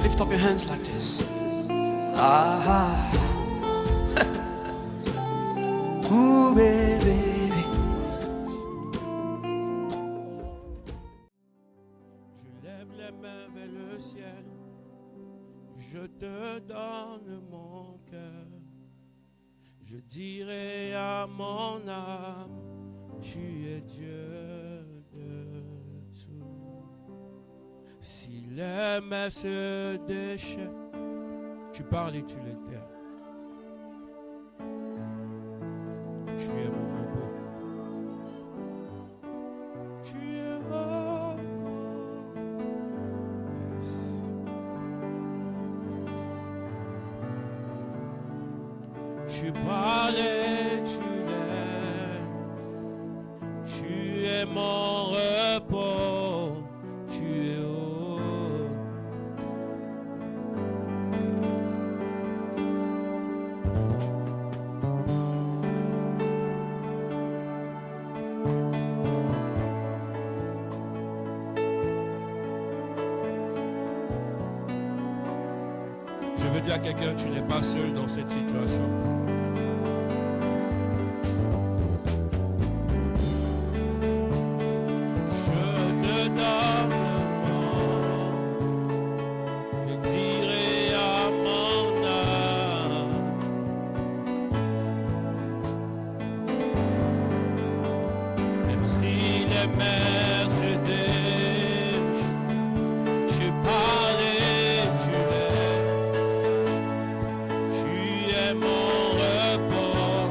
Lift up your hands like this. Ah, ooh, baby. Je lève les mains vers le ciel. Je te donne mon cœur. Je dirai à mon âme, tu es Dieu de tout. Si les mers se déchaînent, tu parles et tu les tais. Tu es mon repos. Tu es repos. Yes. Tu parles et tu l'aimes. Tu es mon repos. Tu es haut. Je veux dire à quelqu'un, tu n'es pas seul dans cette situation. Je dirai à mon âme, même si les mers se déchirent, je parle et tu l'aimes. Tu es mon repos,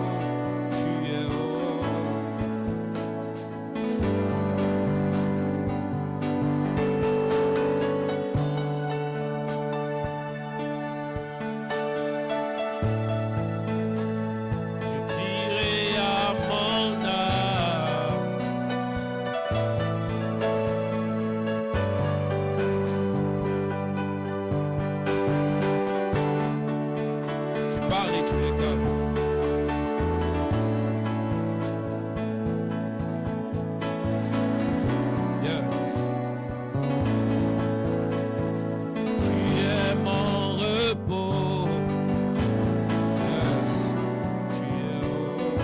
tu es haut. Je dirai à mon âme, tu parles et tu les calmes. Yes. Tu es mon repos. Yes. Tu es haut.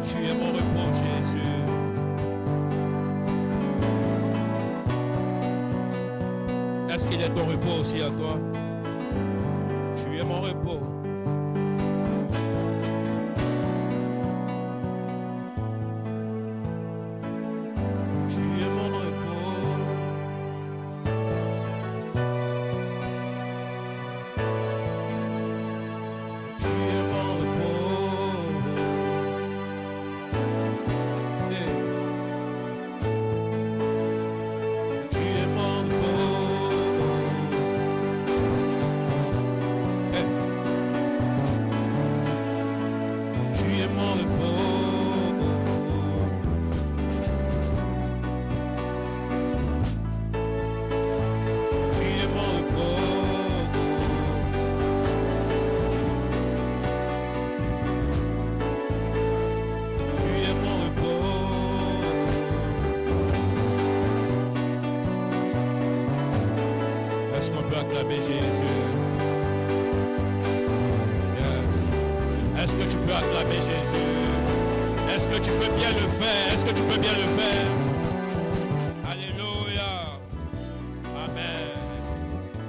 Tu es mon repos, Jésus. Est-ce qu'il est ton repos aussi à toi? Tu es mon repos. Tu es mon repos. Tu es mon repos. Hey. Tu es mon repos. Hey. Tu es mon repos. Tu es mon repos. Tu es mon repos. Est-ce qu'on peut acclamer Jésus? Yes. Est-ce que tu peux acclamer Jésus? Est-ce que tu peux bien le faire? Est-ce que tu peux bien le faire? Alléluia. Amen.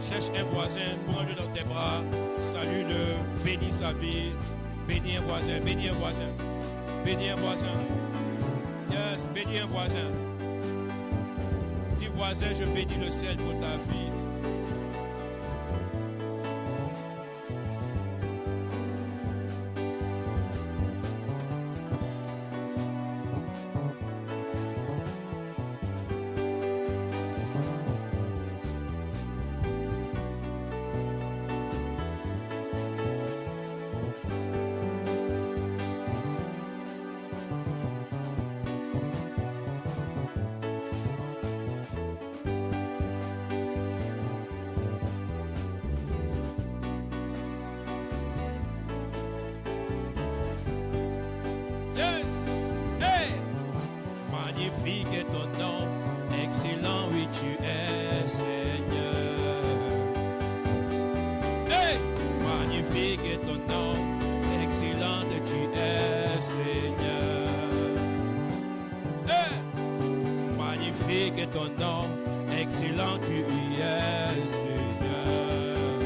Cherche un voisin, prends-le dans tes bras, salue-le, bénis sa vie, bénis un voisin, bénis un voisin, bénis un voisin. Yes, bénis un voisin. Dis voisin, je bénis le ciel pour ta vie. ton nom, excellent tu es, Seigneur.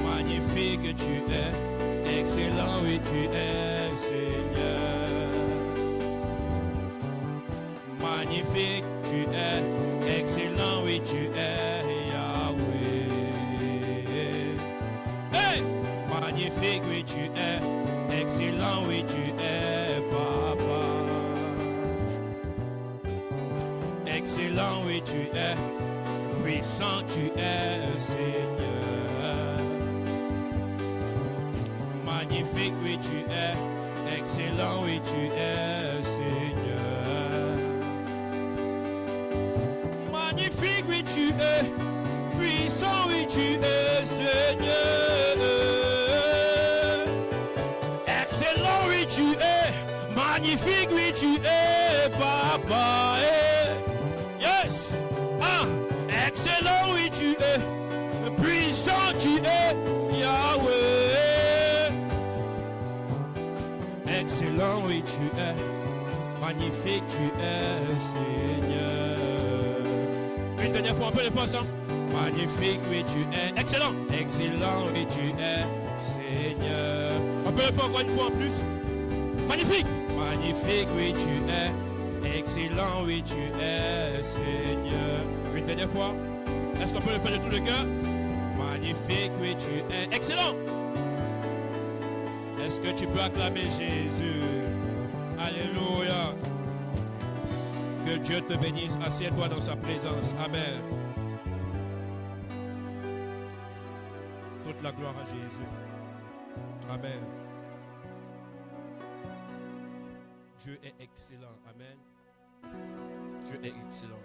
Magnifique tu es, excellent oui tu es, Seigneur. Magnifique tu es, excellent oui tu es, Yahweh. Hey! Magnifique oui tu es, excellent oui tu es, Papa. Excellent oui tu es, puissant tu es, Seigneur. Magnifique oui tu es, excellent oui tu es, Seigneur. Magnifique oui tu es, puissant oui tu es, Seigneur. Excellent oui tu es, magnifique oui tu es, Papa. Yes. Ah, excellent oui tu es, puissant tu es, Yahweh. Excellent oui tu es, magnifique tu es, Seigneur. Une dernière fois, un peu les fois ensemble. Magnifique oui tu es, excellent. Excellent oui tu es, Seigneur. On peut le faire encore une fois en plus. Magnifique. Magnifique oui tu es, excellent oui tu es, Seigneur. Une dernière fois. Est-ce qu'on peut le faire de tout le cœur? Magnifique oui tu es, excellent. Est-ce que tu peux acclamer Jésus? Alléluia. Que Dieu te bénisse. Assieds-toi dans sa présence. Amen. Toute la gloire à Jésus. Amen. Dieu est excellent. Amen. Dieu est excellent.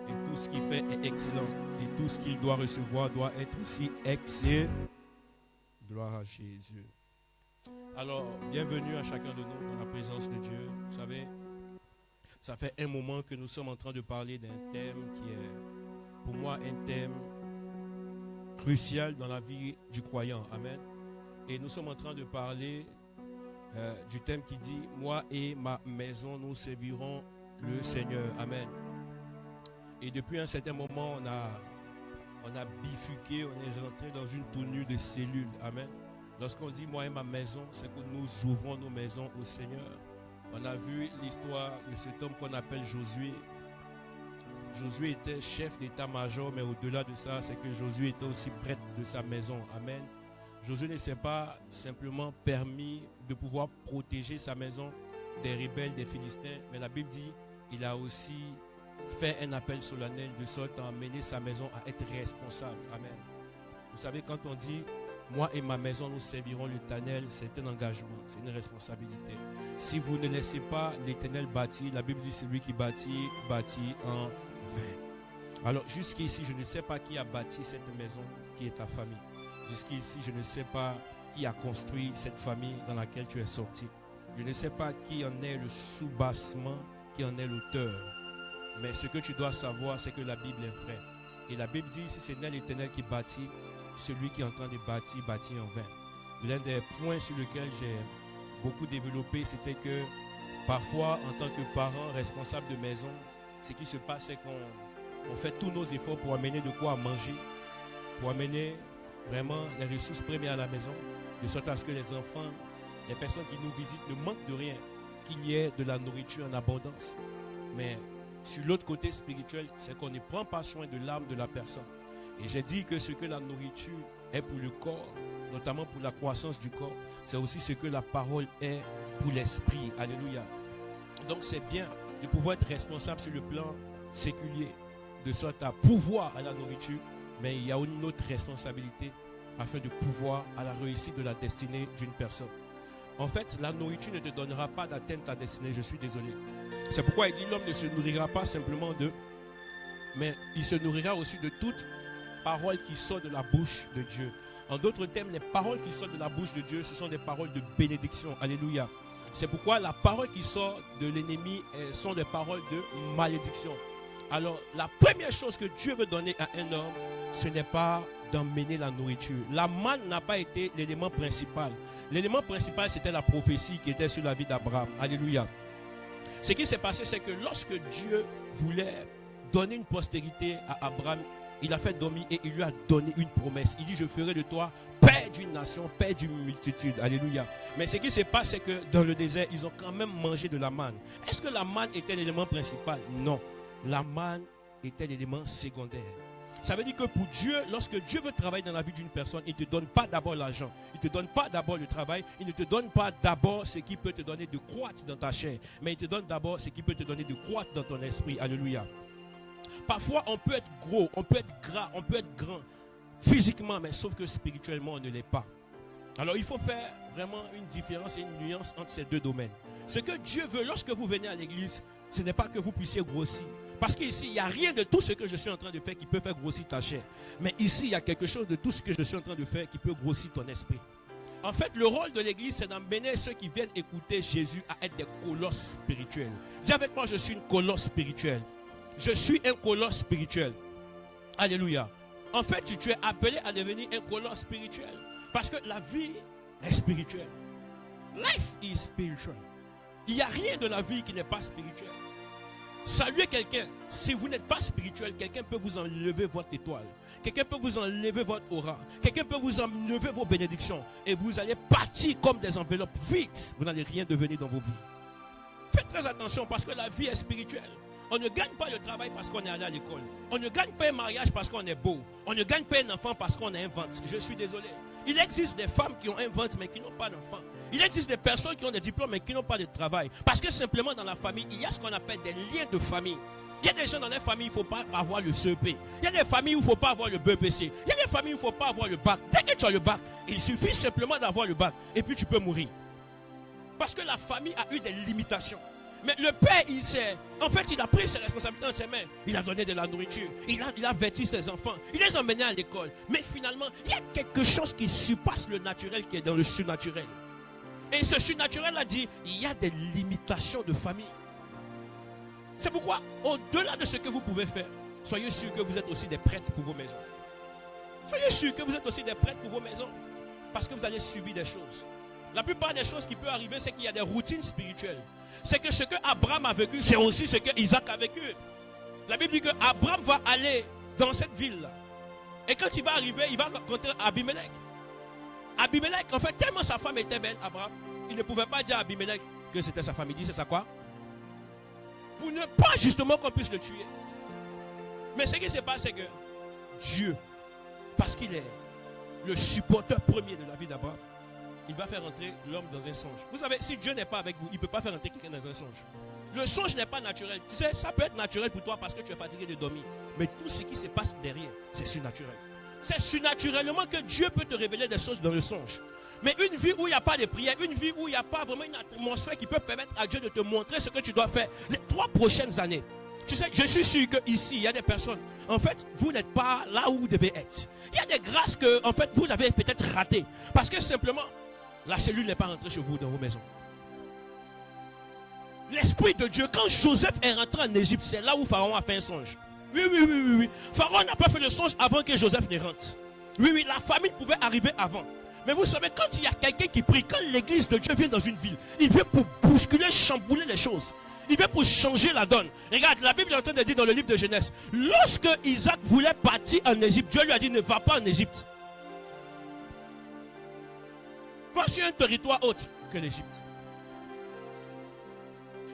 Et tout ce qu'il fait est excellent. Et tout ce qu'il doit recevoir doit être aussi excellent. Gloire à Jésus. Alors, bienvenue à chacun de nous dans la présence de Dieu. Vous savez, ça fait un moment que nous sommes en train de parler d'un thème qui est, pour moi, un thème crucial dans la vie du croyant. Amen. Et nous sommes en train de parler du thème qui dit « Moi et ma maison, nous servirons le Seigneur. » Amen. Et depuis un certain moment, on a bifurqué, on est rentré dans une tenue de cellule. Amen. Lorsqu'on dit « Moi et ma maison », c'est que nous ouvrons nos maisons au Seigneur. On a vu l'histoire de cet homme qu'on appelle Josué. Josué était chef d'état-major, mais au-delà de ça, c'est que Josué était aussi prêtre de sa maison. Amen. Josué ne s'est pas simplement permis de pouvoir protéger sa maison des rebelles, des Philistins, mais la Bible dit qu'il a aussi fait un appel solennel de sorte à amener sa maison à être responsable. Amen. Vous savez, quand on dit « Moi et ma maison, nous servirons l'Éternel », c'est un engagement, c'est une responsabilité. Si vous ne laissez pas l'Éternel bâtir, la Bible dit « Celui qui bâtit, bâtit en vain ». Alors jusqu'ici, je ne sais pas qui a bâti cette maison qui est ta famille. Jusqu'ici, je ne sais pas qui a construit cette famille dans laquelle tu es sorti. Je ne sais pas qui en est le soubassement, qui en est l'auteur. Mais ce que tu dois savoir, c'est que la Bible est vraie. Et la Bible dit, si ce n'est l'Éternel qui bâtit, celui qui est en train de bâtir, bâtit en vain. L'un des points sur lesquels j'ai beaucoup développé, c'était que parfois, en tant que parent responsable de maison, ce qui se passe, c'est qu'on fait tous nos efforts pour amener de quoi manger, pour amener vraiment les ressources premières à la maison, de sorte à ce que les enfants, les personnes qui nous visitent ne manquent de rien, qu'il y ait de la nourriture en abondance. Mais sur l'autre côté spirituel, c'est qu'on ne prend pas soin de l'âme de la personne. Et j'ai dit que ce que la nourriture est pour le corps, notamment pour la croissance du corps, c'est aussi ce que la parole est pour l'esprit. Alléluia. Donc c'est bien de pouvoir être responsable sur le plan séculier, de sorte à pouvoir à la nourriture, mais il y a une autre responsabilité afin de pouvoir à la réussite de la destinée d'une personne. En fait, la nourriture ne te donnera pas d'atteindre ta destinée, je suis désolé. C'est pourquoi il dit l'homme ne se nourrira pas simplement de, mais il se nourrira aussi de toute parole qui sort de la bouche de Dieu. En d'autres termes, les paroles qui sortent de la bouche de Dieu, ce sont des paroles de bénédiction. Alléluia. C'est pourquoi la parole qui sort de l'ennemi sont des paroles de malédiction. Alors, la première chose que Dieu veut donner à un homme, ce n'est pas d'emmener la nourriture. La manne n'a pas été l'élément principal. L'élément principal, c'était la prophétie qui était sur la vie d'Abraham. Alléluia. Ce qui s'est passé, c'est que lorsque Dieu voulait donner une postérité à Abraham, il a fait dormir et il lui a donné une promesse. Il dit, je ferai de toi père d'une nation, père d'une multitude. Alléluia. Mais ce qui se passe, c'est que dans le désert, ils ont quand même mangé de la manne. Est-ce que la manne était l'élément principal? Non. La manne était l'élément secondaire. Ça veut dire que pour Dieu, lorsque Dieu veut travailler dans la vie d'une personne, il ne te donne pas d'abord l'argent, il ne te donne pas d'abord le travail, il ne te donne pas d'abord ce qui peut te donner de croître dans ta chair, mais il te donne d'abord ce qui peut te donner de croître dans ton esprit. Alléluia. Parfois, on peut être gros, on peut être gras, on peut être grand physiquement, mais sauf que spirituellement, on ne l'est pas. Alors, il faut faire vraiment une différence et une nuance entre ces deux domaines. Ce que Dieu veut, lorsque vous venez à l'église, ce n'est pas que vous puissiez grossir. Parce qu'ici, il n'y a rien de tout ce que je suis en train de faire qui peut faire grossir ta chair. Mais ici, il y a quelque chose de tout ce que je suis en train de faire qui peut grossir ton esprit. En fait, le rôle de l'église, c'est d'amener ceux qui viennent écouter Jésus à être des colosses spirituels. Dis avec moi, je suis une colosse spirituelle. Je suis un colosse spirituel. Alléluia. En fait, tu es appelé à devenir un colosse spirituel. Parce que la vie est spirituelle. Life is spiritual. Il n'y a rien de la vie qui n'est pas spirituel. Saluez quelqu'un. Si vous n'êtes pas spirituel, quelqu'un peut vous enlever votre étoile. Quelqu'un peut vous enlever votre aura. Quelqu'un peut vous enlever vos bénédictions. Et vous allez partir comme des enveloppes vides. Vous n'allez rien devenir dans vos vies. Faites très attention parce que la vie est spirituelle. On ne gagne pas le travail parce qu'on est allé à l'école. On ne gagne pas un mariage parce qu'on est beau. On ne gagne pas un enfant parce qu'on a un ventre. Je suis désolé. Il existe des femmes qui ont un ventre mais qui n'ont pas d'enfant. Il existe des personnes qui ont des diplômes mais qui n'ont pas de travail. Parce que simplement dans la famille, il y a ce qu'on appelle des liens de famille. Il y a des gens dans les familles où il ne faut pas avoir le CEP. Il y a des familles où il ne faut pas avoir le BEPC. Il y a des familles où il ne faut pas avoir le bac. Dès que tu as le bac, il suffit simplement d'avoir le bac. Et puis tu peux mourir. Parce que la famille a eu des limitations. Mais le père, il sait. En fait, il a pris ses responsabilités dans ses mains. Il a donné de la nourriture. Il a vêtu ses enfants. Il les a emmenés à l'école. Mais finalement, il y a quelque chose qui surpasse le naturel qui est dans le surnaturel. Et ce surnaturel a dit, il y a des limitations de famille. C'est pourquoi, au-delà de ce que vous pouvez faire, soyez sûr que vous êtes aussi des prêtres pour vos maisons. Soyez sûr que vous êtes aussi des prêtres pour vos maisons. Parce que vous allez subir des choses. La plupart des choses qui peuvent arriver, c'est qu'il y a des routines spirituelles. C'est que ce que Abraham a vécu, c'est aussi ce que Isaac a vécu. La Bible dit que Abraham va aller dans cette ville-là. Et quand il va arriver, il va rencontrer Abimelech. Abimelech, en fait, tellement sa femme était belle, Abraham, il ne pouvait pas dire à Abimelech que c'était sa femme. Il dit, c'est ça quoi? Pour ne pas justement qu'on puisse le tuer. Mais ce qui se passe, c'est que Dieu, parce qu'il est le supporteur premier de la vie d'Abraham, il va faire entrer l'homme dans un songe. Vous savez, si Dieu n'est pas avec vous, il ne peut pas faire entrer quelqu'un dans un songe. Le songe n'est pas naturel. Tu sais, ça peut être naturel pour toi parce que tu es fatigué de dormir. Mais tout ce qui se passe derrière, c'est surnaturel. C'est surnaturellement que Dieu peut te révéler des choses dans le songe. Mais une vie où il n'y a pas de prière, une vie où il n'y a pas vraiment une atmosphère qui peut permettre à Dieu de te montrer ce que tu dois faire les 3 prochaines années. Tu sais, je suis sûr qu'ici, il y a des personnes, en fait, vous n'êtes pas là où vous devez être. Il y a des grâces que, en fait, vous avez peut-être ratées. Parce que simplement, la cellule n'est pas rentrée chez vous dans vos maisons. L'Esprit de Dieu, quand Joseph est rentré en Égypte, c'est là où Pharaon a fait un songe. Oui. Pharaon n'a pas fait le songe avant que Joseph ne rentre. Oui, la famine pouvait arriver avant. Mais vous savez, quand il y a quelqu'un qui prie, quand l'église de Dieu vient dans une ville, il vient pour bousculer, chambouler les choses. Il vient pour changer la donne. Regarde, la Bible est en train de dire dans le livre de Genèse, lorsque Isaac voulait partir en Égypte, Dieu lui a dit, ne va pas en Égypte. Voici un territoire autre que l'Égypte.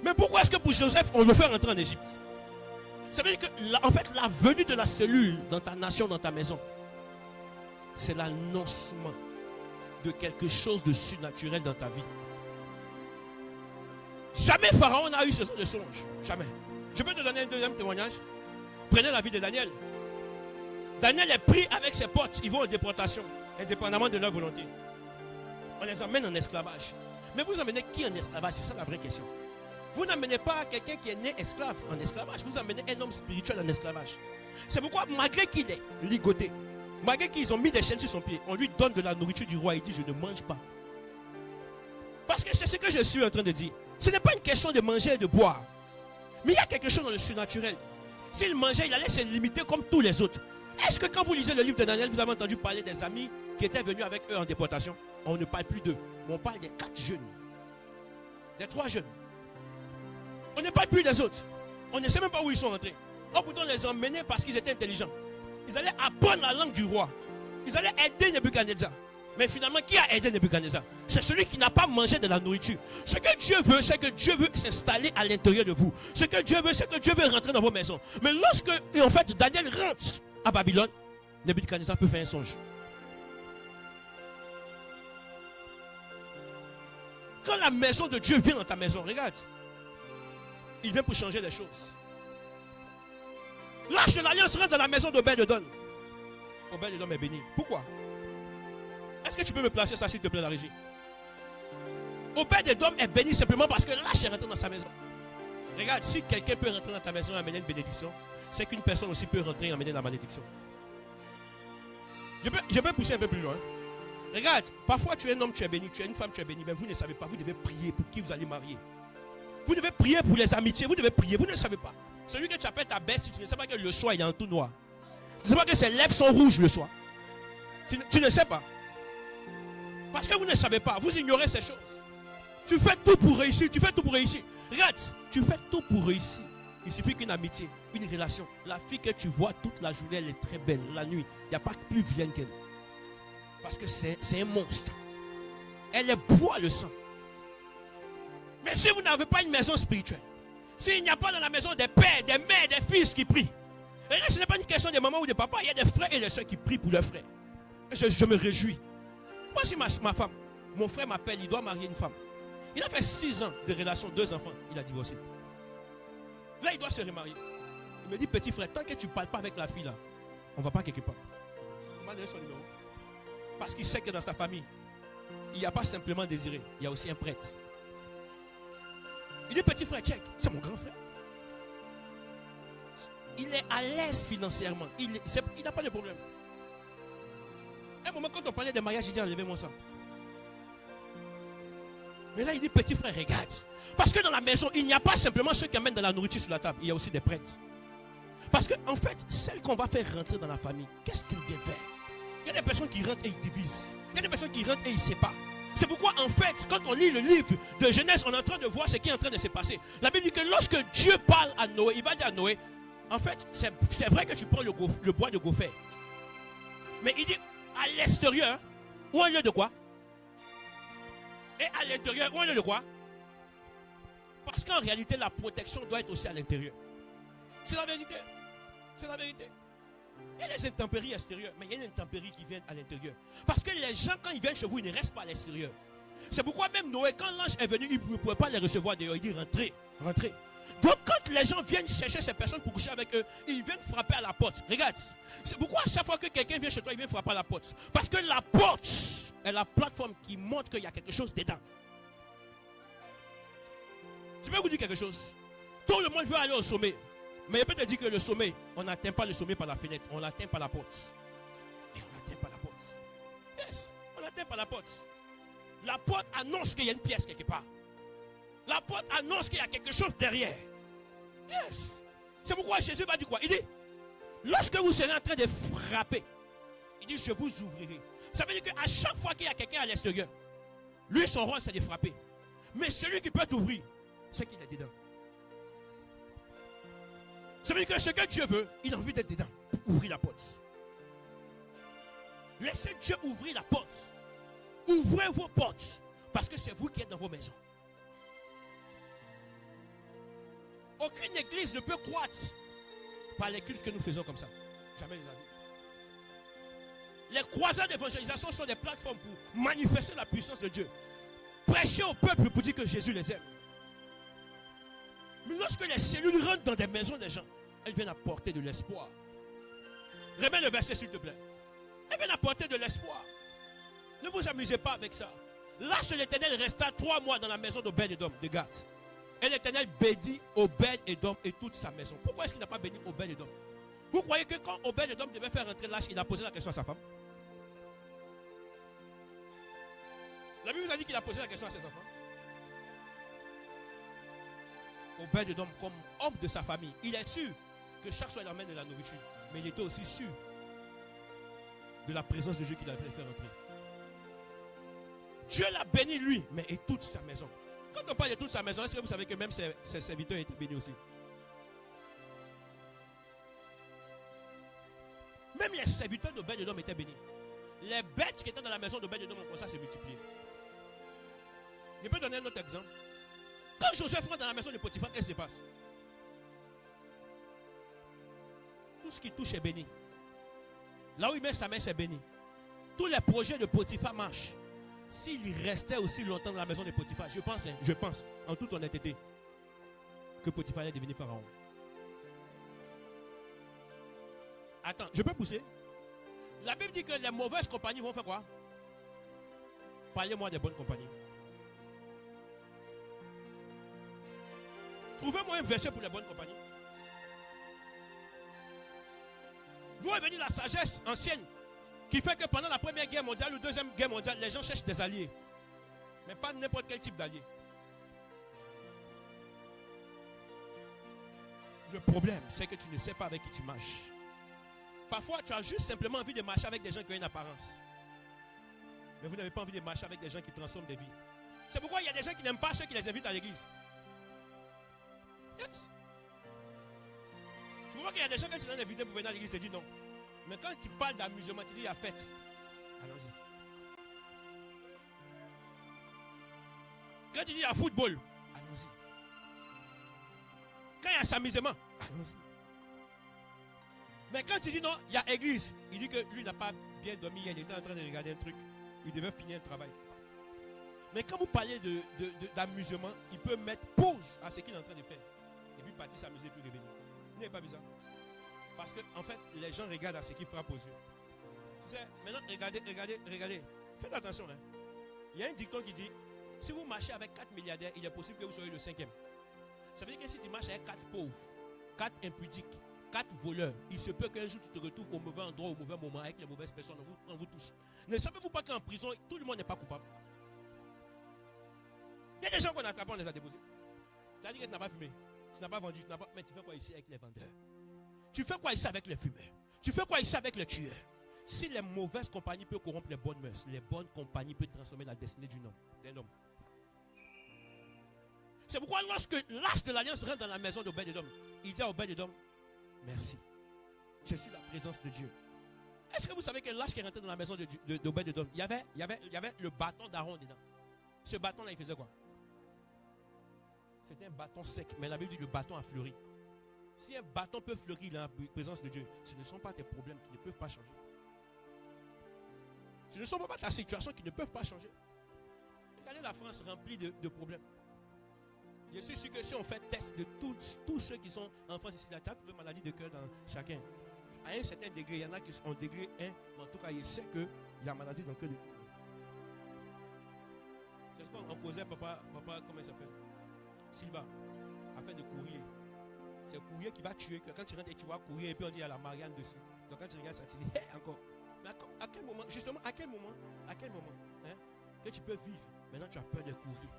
Mais pourquoi est-ce que pour Joseph, on le fait rentrer en Égypte? Ça veut dire que, en fait, la venue de la cellule dans ta nation, dans ta maison, c'est l'annoncement de quelque chose de surnaturel dans ta vie. Jamais Pharaon n'a eu ce genre de songe. Jamais. Je peux te donner un deuxième témoignage. Prenez la vie de Daniel. Daniel est pris avec ses potes. Ils vont en déportation, indépendamment de leur volonté. On les emmène en esclavage. Mais vous emmenez qui en esclavage? C'est ça la vraie question. Vous n'emmenez pas quelqu'un qui est né esclave en esclavage. Vous emmenez un homme spirituel en esclavage. C'est pourquoi, malgré qu'il est ligoté, malgré qu'ils ont mis des chaînes sur son pied, on lui donne de la nourriture du roi. Il dit, je ne mange pas. Parce que c'est ce que je suis en train de dire. Ce n'est pas une question de manger et de boire. Mais il y a quelque chose dans le surnaturel. S'il mangeait, il allait se limiter comme tous les autres. Est-ce que quand vous lisez le livre de Daniel, vous avez entendu parler des amis qui étaient venus avec eux en déportation? On ne parle plus d'eux, mais on parle des 4 jeunes. Des 3 jeunes. On n'est pas plus des autres. On ne sait même pas où ils sont rentrés. Oh, pourtant, on les emmenait parce qu'ils étaient intelligents. Ils allaient apprendre la langue du roi. Ils allaient aider Nebuchadnezzar. Mais finalement, qui a aidé Nebuchadnezzar? C'est celui qui n'a pas mangé de la nourriture. Ce que Dieu veut, c'est que Dieu veut s'installer à l'intérieur de vous. Ce que Dieu veut, c'est que Dieu veut rentrer dans vos maisons. Mais lorsque, en fait, Daniel rentre à Babylone, Nebuchadnezzar peut faire un songe. Quand la maison de Dieu vient dans ta maison, regarde, il vient pour changer les choses. L'arche de l'alliance rentre dans la maison d'Obed-Edom. Obed-Edom est béni. Pourquoi? Est-ce que tu peux me placer ça, s'il te plaît, la régie? Obed-Edom est béni simplement parce que l'arche est rentrée dans sa maison. Regarde, si quelqu'un peut rentrer dans ta maison et amener une bénédiction, c'est qu'une personne aussi peut rentrer et amener la malédiction. Je peux pousser un peu plus loin. Regarde, parfois tu es un homme, tu es béni, tu es une femme, tu es béni, mais vous ne savez pas, vous devez prier pour qui vous allez marier. Vous devez prier pour les amitiés, vous devez prier, vous ne savez pas. Celui que tu appelles ta bête, tu ne sais pas que le soir il est en tout noir. Tu ne sais pas que ses lèvres sont rouges le soir. Tu ne sais pas. Parce que vous ne savez pas, vous ignorez ces choses. Tu fais tout pour réussir, tu fais tout pour réussir. Regarde, tu fais tout pour réussir. Il suffit qu'une amitié, une relation. La fille que tu vois toute la journée, elle est très belle. La nuit, il n'y a pas plus vilaine qu'elle. Parce que c'est un monstre. Elle est boit le sang. Mais si vous n'avez pas une maison spirituelle, s'il n'y a pas dans la maison des pères, des mères, des fils qui prient, et là, ce n'est pas une question de maman ou de papa, il y a des frères et des soeurs qui prient pour leurs frères. Je me réjouis. Voici ma femme. Mon frère m'appelle, il doit marier une femme. Il a fait 6 ans de relation, 2 enfants, il a divorcé. Là, il doit se remarier. Il me dit, petit frère, tant que tu ne parles pas avec la fille là, on ne va pas quelque part. Il m'a donné son numéro. Parce qu'il sait que dans sa famille, il n'y a pas simplement Désiré, il y a aussi un prêtre. Il dit, petit frère, check, c'est mon grand frère. Il est à l'aise financièrement. Il n'a pas de problème. À un moment, quand on parlait des mariages, il dit, enlevez-moi ça. Mais là, il dit, petit frère, regarde. Parce que dans la maison, il n'y a pas simplement ceux qui amènent de la nourriture sur la table. Il y a aussi des prêtres. Parce qu'en fait, celle qu'on va faire rentrer dans la famille, qu'est-ce qu'il vient faire? Il y a des personnes qui rentrent et ils divisent. Il y a des personnes qui rentrent et ils séparent. C'est pourquoi, en fait, quand on lit le livre de Genèse, on est en train de voir ce qui est en train de se passer. La Bible dit que lorsque Dieu parle à Noé, il va dire à Noé, en fait, c'est vrai que tu prends le bois de gopher. Mais il dit, à l'extérieur, ou un lieu de quoi? Et à l'intérieur, ou un lieu de quoi? Parce qu'en réalité, la protection doit être aussi à l'intérieur. C'est la vérité. C'est la vérité. Il y a les intempéries extérieures, mais il y a une intempérie qui vient à l'intérieur. Parce que les gens, quand ils viennent chez vous, ils ne restent pas à l'extérieur. C'est pourquoi même Noé, quand l'ange est venu, il ne pouvait pas les recevoir dehors. Il dit, rentrez, rentrez. Donc quand les gens viennent chercher ces personnes pour coucher avec eux, ils viennent frapper à la porte. Regarde, c'est pourquoi à chaque fois que quelqu'un vient chez toi, il vient frapper à la porte. Parce que la porte est la plateforme qui montre qu'il y a quelque chose dedans. Je vais vous dire quelque chose. Tout le monde veut aller au sommet. Mais je peux te dire que le sommet, on n'atteint pas le sommet par la fenêtre, on l'atteint par la porte. Et on l'atteint par la porte. Yes, on l'atteint par la porte. La porte annonce qu'il y a une pièce quelque part. La porte annonce qu'il y a quelque chose derrière. Yes. C'est pourquoi Jésus va dire quoi? Il dit, lorsque vous serez en train de frapper, il dit, je vous ouvrirai. Ça veut dire qu'à chaque fois qu'il y a quelqu'un à l'extérieur, lui, son rôle, c'est de frapper. Mais celui qui peut t'ouvrir, c'est qu'il est dedans. Ça veut dire que ce que Dieu veut, il a envie d'être dedans pour ouvrir la porte. Laissez Dieu ouvrir la porte. Ouvrez vos portes. Parce que c'est vous qui êtes dans vos maisons. Aucune église ne peut croître par les cultes que nous faisons comme ça. Jamais de la vie. Les croisades d'évangélisation sont des plateformes pour manifester la puissance de Dieu. Prêcher au peuple pour dire que Jésus les aime. Mais lorsque les cellules rentrent dans des maisons des gens, elles viennent apporter de l'espoir. Remets le verset s'il te plaît. Elles viennent apporter de l'espoir. Ne vous amusez pas avec ça. L'arche de l'Éternel resta 3 mois dans la maison d'Obed-Edom, de Gath. Et l'Éternel bénit Obed-Edom et toute sa maison. Pourquoi est-ce qu'il n'a pas béni Obed-Edom? Vous croyez que quand Obed-Edom devait faire rentrer l'arche, il a posé la question à sa femme? La Bible nous a dit qu'il a posé la question à ses enfants. Obed-Edom, comme homme de sa famille, il est sûr que chaque soir il amène de la nourriture. Mais il était aussi sûr de la présence de Dieu qu'il avait fait rentrer. Dieu l'a béni lui, mais et toute sa maison. Quand on parle de toute sa maison, est-ce que vous savez que même ses serviteurs étaient bénis aussi? Même les serviteurs d'Obed-Édom étaient bénis. Les bêtes qui étaient dans la maison d'Obed-Édom ont commencé à se multiplier. Je peux donner un autre exemple. Quand Joseph rentre dans la maison de Potiphar, qu'est-ce qui se passe? Tout ce qui touche est béni. Là où il met sa main, c'est béni. Tous les projets de Potiphar marchent. S'il restait aussi longtemps dans la maison de Potiphar, je pense, en toute honnêteté, que Potiphar allait devenir pharaon. Attends, je peux pousser? La Bible dit que les mauvaises compagnies vont faire quoi? Parlez-moi des bonnes compagnies. Trouvez-moi un verset pour les bonnes compagnies. D'où est venue la sagesse ancienne qui fait que pendant la première guerre mondiale ou deuxième guerre mondiale, les gens cherchent des alliés. Mais pas n'importe quel type d'alliés. Le problème, c'est que tu ne sais pas avec qui tu marches. Parfois, tu as juste simplement envie de marcher avec des gens qui ont une apparence. Mais vous n'avez pas envie de marcher avec des gens qui transforment des vies. C'est pourquoi il y a des gens qui n'aiment pas ceux qui les invitent à l'église. Yes. Tu vois qu'il y a des gens quand tu donnes des vidéos pour venir à l'église, tu dis non. Mais quand tu parles d'amusement, tu dis il y a fête. Allons-y. Quand tu dis il y a football, allons-y. Quand il y a s'amusement, allons-y. Mais quand tu dis non, il y a église, il dit que lui n'a pas bien dormi, il était en train de regarder un truc. Il devait finir un travail. Mais quand vous parlez d'amusement, il peut mettre pause à ce qu'il est en train de faire. Et puis partir s'amuser et puis revenir. Vous n'avez pas vu ça? Parce que en fait, les gens regardent à ce qui frappe aux yeux. Tu sais, maintenant, regardez. Faites attention. Hein. Il y a un dicton qui dit, si vous marchez avec 4 milliardaires, il est possible que vous soyez le 5e. Ça veut dire que si tu marches avec 4 pauvres, 4 impudiques, 4 voleurs, il se peut qu'un jour tu te retrouves au mauvais endroit, au mauvais moment, avec les mauvaises personnes, en vous tous. Ne savez-vous pas qu'en prison, tout le monde n'est pas coupable? Il y a des gens qu'on attrape, on les a déposés. Ça veut dire que tu n'as pas fumé, tu n'as pas vendu, tu n'as pas... Mais tu fais quoi ici avec les vendeurs? Tu fais quoi ici avec les fumeurs? Tu fais quoi ici avec les tueurs? Si les mauvaises compagnies peuvent corrompre les bonnes mœurs, les bonnes compagnies peuvent transformer la destinée d'un homme. C'est pourquoi lorsque l'Arche de l'Alliance rentre dans la maison d'Obed-Édom, il dit à Obed-Édom, merci, je suis la présence de Dieu. Est-ce que vous savez que l'Arche qui est rentré dans la maison d'Obed-Édom, il y avait le bâton d'Aaron dedans. Ce bâton-là, il faisait quoi? C'était un bâton sec, mais la Bible dit que le bâton a fleuri. Si un bâton peut fleurir dans la présence de Dieu, ce ne sont pas tes problèmes qui ne peuvent pas changer. Ce ne sont pas ta situation qui ne peuvent pas changer. Regardez la France remplie de problèmes. Je suis sûr que si on fait test de tous ceux qui sont en France ici, il y a une maladie de cœur dans chacun. À un certain degré, il y en a qui sont au degré 1, mais en tout cas, il sait qu'il y a maladie dans le cœur de. C'est ce qu'on causait, papa, comment il s'appelle? Silva, afin de courir. C'est le courrier qui va tuer. Quand tu rentres et tu vas courir, et puis on dit il y a la Marianne dessus. Donc quand tu regardes ça, tu dis, hey, encore. Mais à quel moment, justement, à quel moment, hein, que tu peux vivre? Maintenant, tu as peur de courir.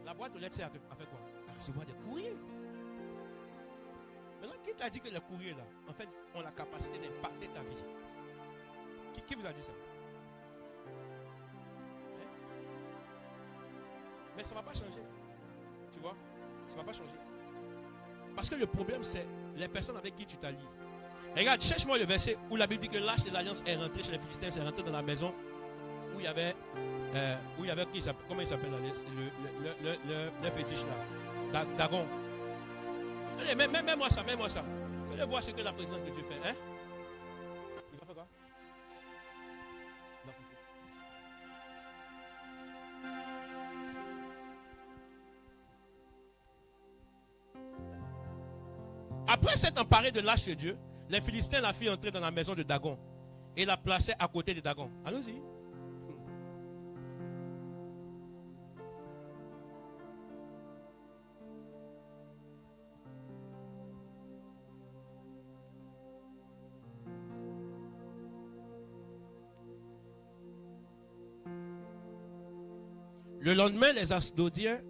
La boîte aux lettres, c'est à faire quoi? À recevoir des courriers. Maintenant, qui t'a dit que les courriers, là, en fait, ont la capacité d'impacter ta vie? Qui vous a dit ça? Hein? Mais ça ne va pas changer. Tu vois? Ça ne va pas changer. Parce que le problème, c'est les personnes avec qui tu t'allies. Regarde, cherche-moi le verset où la Bible dit que l'Arche de l'Alliance est rentrée chez les Philistins, c'est rentré dans la maison où il y avait, comment il s'appelle le fétiche là, Dagon. Allez, mets-moi ça. Vous allez voir ce que la présence de Dieu fait. Hein? Il va faire quoi? Non. Après s'être emparé de l'Arche de Dieu, les Philistins la firent entrer dans la maison de Dagon et la plaçaient à côté de Dagon. Allons-y. Le lendemain, les Asdodiens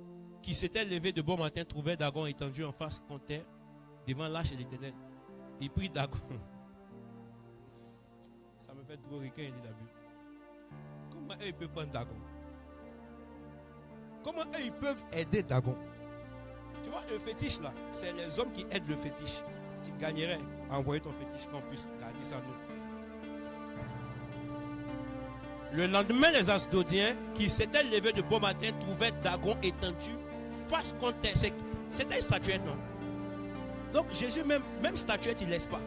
qui s'étaient levés de bon matin trouvaient Dagon étendu en face contre terre devant l'Arche de l'Éternel. Il prit Dagon. Ça me fait trop rire quand il dit la Bible. Comment il peut prendre Dagon? comment eux ils peuvent aider Dagon? Tu vois, le fétiche là, c'est les hommes qui aident le fétiche. Tu gagnerais à envoyer ton fétiche qu'on puisse garder ça nous. Le lendemain, les Asdodiens qui s'étaient levés de bon matin trouvaient Dagon étendu face contre terre. C'était une statuette, non? Donc Jésus, même statuette, il ne laisse pas.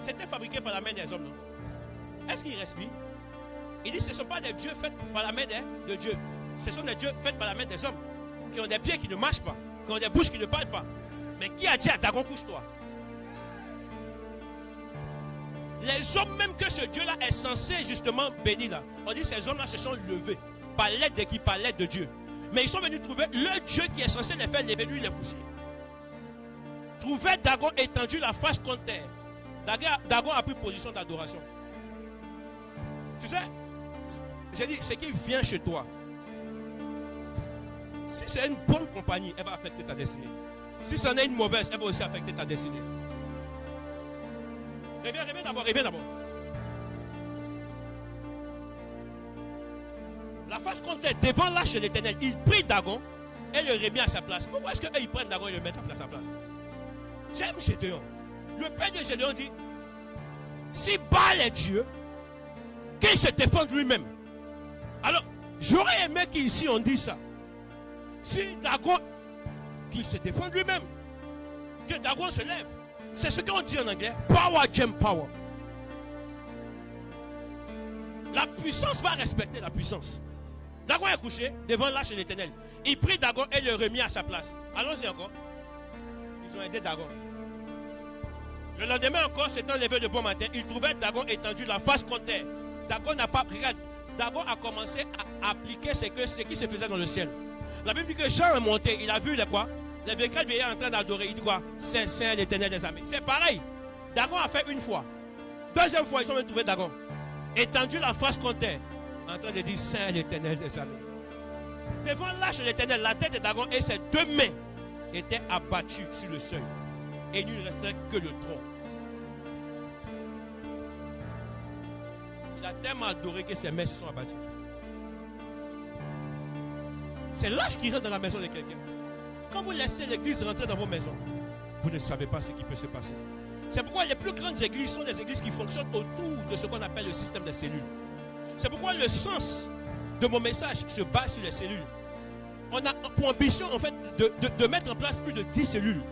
C'était fabriqué par la main des hommes, non? Est-ce qu'il respire? Il dit ce ne sont pas des dieux faits par la main de Dieu. Ce sont des dieux faits par la main des hommes. Qui ont des pieds qui ne marchent pas. Qui ont des bouches qui ne parlent pas. Mais qui a dit à Dagon, couche-toi? Les hommes même que ce Dieu-là est censé justement bénir là. On dit ces hommes-là se sont levés. Par l'aide de qui? Par l'aide de Dieu. Mais ils sont venus trouver le Dieu qui est censé les faire lever, lui les coucher. Trouver Dagon étendu la face contre terre. Dagon a pris position d'adoration. Tu sais, j'ai dit, ce qui vient chez toi, si c'est une bonne compagnie, elle va affecter ta destinée. Si c'en est une mauvaise, elle va aussi affecter ta destinée. Reviens d'abord. La face contre terre, devant l'arche de l'Éternel, il prit Dagon et le remit à sa place. Pourquoi est-ce qu'ils prennent Dagon et le mettent à sa place? J'aime Gédéon. Le père de Gédéon dit, si Baal est Dieu, qu'il se défende lui-même. Alors, j'aurais aimé qu'ici on dise ça. Si Dagon, qu'il se défende lui-même. Que Dagon se lève. C'est ce qu'on dit en anglais. Power gem power. La puissance va respecter la puissance. Dagon est couché devant l'arche de l'Éternel. Il prit Dagon et le remit à sa place. Allons-y encore. Ils ont aidé Dagon. Le lendemain encore, s'étant levé de bon matin, il trouvait Dagon étendu la face contre terre. Dagon n'a pas pris. Dagon a commencé à appliquer ce qui se faisait dans le ciel. La Bible dit que Jean est monté, il a vu les quoi? Les véhicules vieillards en train d'adorer. Il dit quoi? C'est Saint l'Éternel des armées. C'est pareil. Dagon a fait une fois. Deuxième fois, ils sont venus trouver Dagon. Étendu la face contre terre. En train de dire Saint l'Éternel des armées. Devant l'arche de l'Éternel, la tête de Dagon et ses deux mains étaient abattues sur le seuil. Et il ne restait que le tronc. Il a tellement adoré que ses mains se sont abattues. C'est l'âge qui rentre dans la maison de quelqu'un. Quand vous laissez l'église rentrer dans vos maisons, vous ne savez pas ce qui peut se passer. C'est pourquoi les plus grandes églises sont des églises qui fonctionnent autour de ce qu'on appelle le système des cellules. C'est pourquoi le sens de mon message se base sur les cellules. On a pour ambition en fait de mettre en place plus de 10 cellules.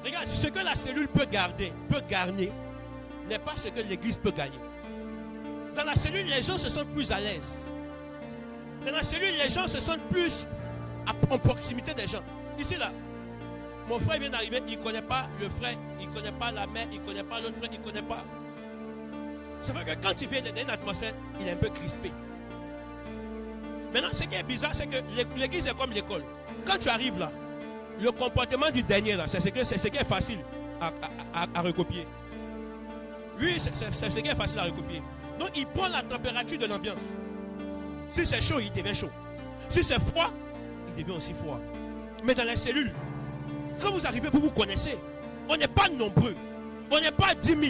Regarde, ce que la cellule peut garder, peut garnir, n'est pas ce que l'église peut gagner. Dans la cellule, les gens se sentent plus à l'aise. Dans la cellule, les gens se sentent plus en proximité des gens. Ici, là, mon frère vient d'arriver, il ne connaît pas le frère, il ne connaît pas la mère, il ne connaît pas l'autre frère, il ne connaît pas. C'est vrai que quand il vient dans une atmosphère, il est un peu crispé. Maintenant, ce qui est bizarre, c'est que l'église est comme l'école. Quand tu arrives là, le comportement du dernier, là, c'est ce qui est facile à recopier. Oui, c'est ce qui est facile à recopier. Donc, il prend la température de l'ambiance. Si c'est chaud, il devient chaud. Si c'est froid, il devient aussi froid. Mais dans les cellules, quand vous arrivez, vous vous connaissez. On n'est pas nombreux. On n'est pas 10 000.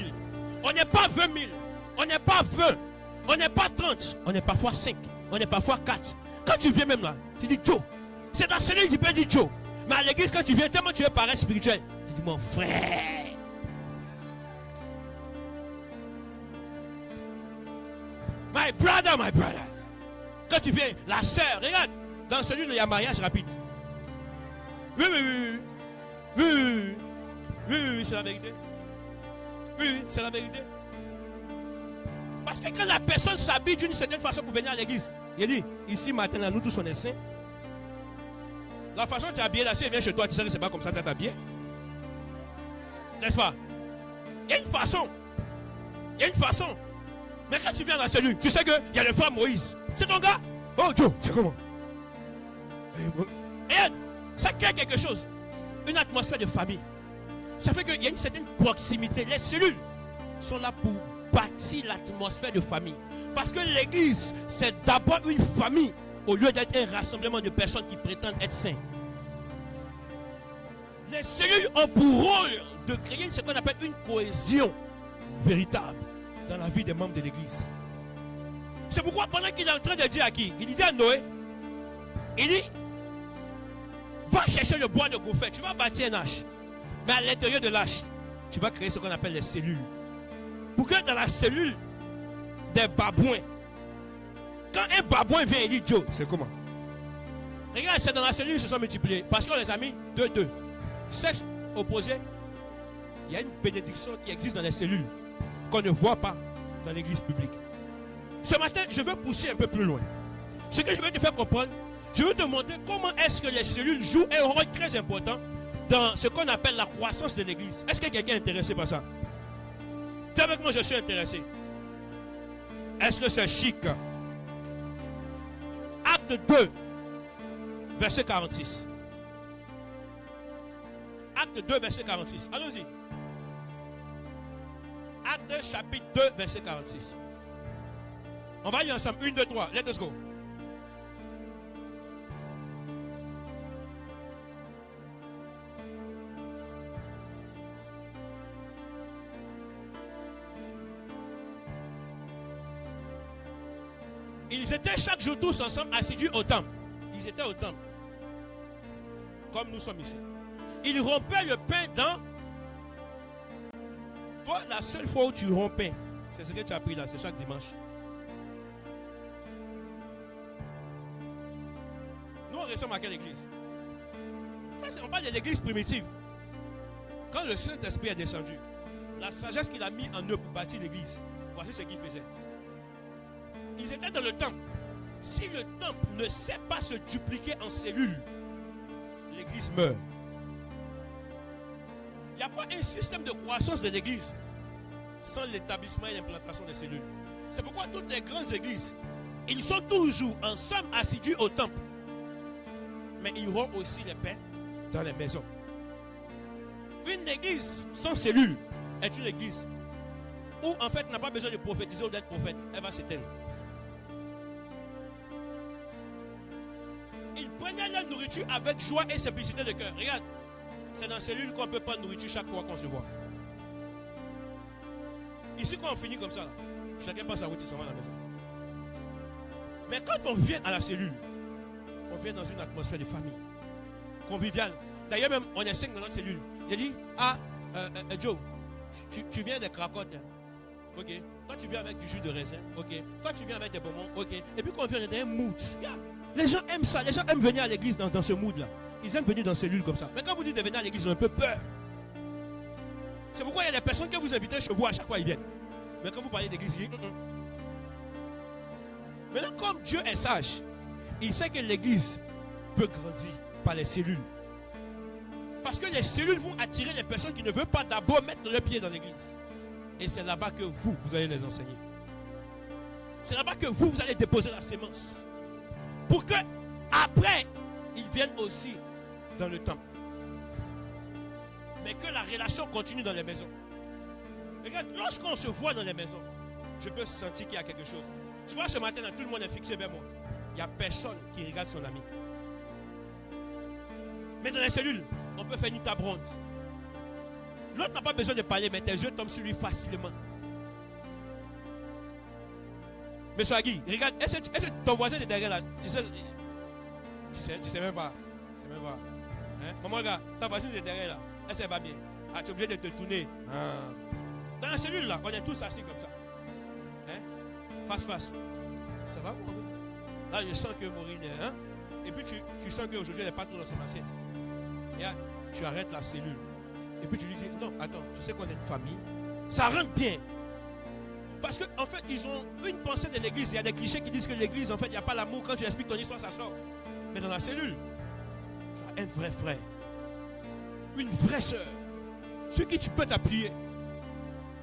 On n'est pas 20 000. On n'est pas 20. On n'est pas 30. On est parfois 5. On est parfois 4. Quand tu viens même là, tu dis Joe. C'est dans la cellule qui peut dire Joe. Mais à l'église, quand tu viens, tellement tu veux paraître spirituel, tu dis mon frère. My brother, my brother. Quand tu viens, la sœur, regarde, dans celui-là, il y a mariage rapide. Oui, c'est la vérité. Oui, c'est la vérité. Parce que quand la personne s'habille d'une certaine façon pour venir à l'église, il dit, ici matin, là, nous tous on est saints. La façon dont tu es habillé là, si elle vient chez toi, tu sais que c'est pas comme ça que tu es habillé. N'est-ce pas? Il y a une façon. Il y a une façon. Mais quand tu viens dans la cellule, tu sais qu'il y a le frère Moïse. C'est ton gars? Oh Joe, c'est comment? Et ça crée quelque chose. Une atmosphère de famille. Ça fait qu'il y a une certaine proximité. Les cellules sont là pour bâtir l'atmosphère de famille. Parce que l'église, c'est d'abord une famille au lieu d'être un rassemblement de personnes qui prétendent être saints. Les cellules ont pour rôle de créer ce qu'on appelle une cohésion véritable dans la vie des membres de l'église. C'est pourquoi pendant qu'il est en train de dire à qui? Il dit à Noé, il dit, va chercher le bois de gopher, tu vas bâtir un arche. Mais à l'intérieur de l'arche, tu vas créer ce qu'on appelle les cellules. Pour que dans la cellule des babouins, quand un babouin vient, il dit Joe, c'est comment? Regarde, c'est dans la cellule, ils se sont multipliés. Parce qu'on les a mis 2-2. Sexe opposé, il y a une bénédiction qui existe dans les cellules qu'on ne voit pas dans l'église publique. Ce matin, je veux pousser un peu plus loin. Ce que je veux te faire comprendre, je veux te montrer comment est-ce que les cellules jouent un rôle très important dans ce qu'on appelle la croissance de l'église. Est-ce que quelqu'un est intéressé par ça? Dis avec moi, je suis intéressé. Est-ce que c'est chic? Acte 2, verset 46. Acte 2, verset 46. Allons-y. Acte chapitre 2, verset 46. On va lire ensemble. 1, 2, 3. Let us go. Ils étaient chaque jour tous ensemble assidus au temple. Ils étaient au temple. Comme nous sommes ici. Ils rompaient le pain dans... Toi, la seule fois où tu rompais, c'est ce que tu as appris là, c'est chaque dimanche. Nous, on ressemble à quelle église? Ça, on parle de l'église primitive. Quand le Saint-Esprit est descendu, la sagesse qu'il a mis en eux pour bâtir l'église, voici ce qu'il faisait. Ils étaient dans le temple. Si le temple ne sait pas se dupliquer en cellules, l'église meurt. Il n'y a pas un système de croissance de l'église sans l'établissement et l'implantation des cellules. C'est pourquoi toutes les grandes églises, ils sont toujours ensemble assidus au temple. Mais ils rompent aussi les pains dans les maisons. Une église sans cellules est une église où en fait n'a pas besoin de prophétiser ou d'être prophète. Elle va s'éteindre. Ils prenaient leur nourriture avec joie et simplicité de cœur. Regarde, c'est dans la cellule qu'on peut prendre nourriture chaque fois qu'on se voit. Ici, quand on finit comme ça, chacun passe sa route et s'en va à la maison. Mais quand on vient à la cellule, on vient dans une atmosphère de famille, conviviale. D'ailleurs, même, on est 5 dans notre cellule. J'ai dit, Joe, tu viens des cracottes. Hein? Ok. Toi, tu viens avec du jus de raisin. Ok. Toi, tu viens avec des bonbons. Ok. Et puis, quand on vient dans un mood, yeah. Les gens aiment ça. Les gens aiment venir à l'église dans ce mood-là. Ils aiment venir dans ces cellules comme ça. Mais quand vous dites de venir à l'église, ils ont un peu peur. C'est pourquoi il y a des personnes que vous invitez chez vous, à chaque fois ils viennent. Mais quand vous parlez d'église, ils disent Maintenant, comme Dieu est sage, il sait que l'église peut grandir par les cellules. Parce que les cellules vont attirer les personnes qui ne veulent pas d'abord mettre le pied dans l'église. Et c'est là-bas que vous allez les enseigner. C'est là-bas que vous allez déposer la sémence. Pour que, après, ils viennent aussi dans le temple. Mais que la relation continue dans les maisons. Regarde, lorsqu'on se voit dans les maisons, je peux sentir qu'il y a quelque chose. Tu vois, ce matin, là, tout le monde est fixé vers moi. Il n'y a personne qui regarde son ami. Mais dans les cellules, on peut faire une table ronde. L'autre n'a pas besoin de parler, mais tes yeux tombent sur lui facilement. Monsieur Agui, regarde, est-ce que ton voisin est derrière là? Tu sais même pas. Tu sais même pas. Hein? Maman, regarde, ta voisine est derrière là. Est-ce qu'elle va bien? Ah, tu es obligé de te tourner. Ah. Dans la cellule là, on est tous assis comme ça. Hein? Face. Ça va, Maureen? Là, je sens que Maureen est. Hein? Et puis tu sens qu'aujourd'hui, elle n'est pas trop dans son assiette. Et là, tu arrêtes la cellule. Et puis tu lui dis, non, attends, tu sais qu'on est une famille. Ça rentre bien. Parce qu'en fait, ils ont une pensée de l'église. Il y a des clichés qui disent que l'église, en fait, il n'y a pas l'amour. Quand tu expliques ton histoire, ça sort. Mais dans la cellule, tu as un vrai frère. Une vraie soeur. Sur qui tu peux t'appuyer.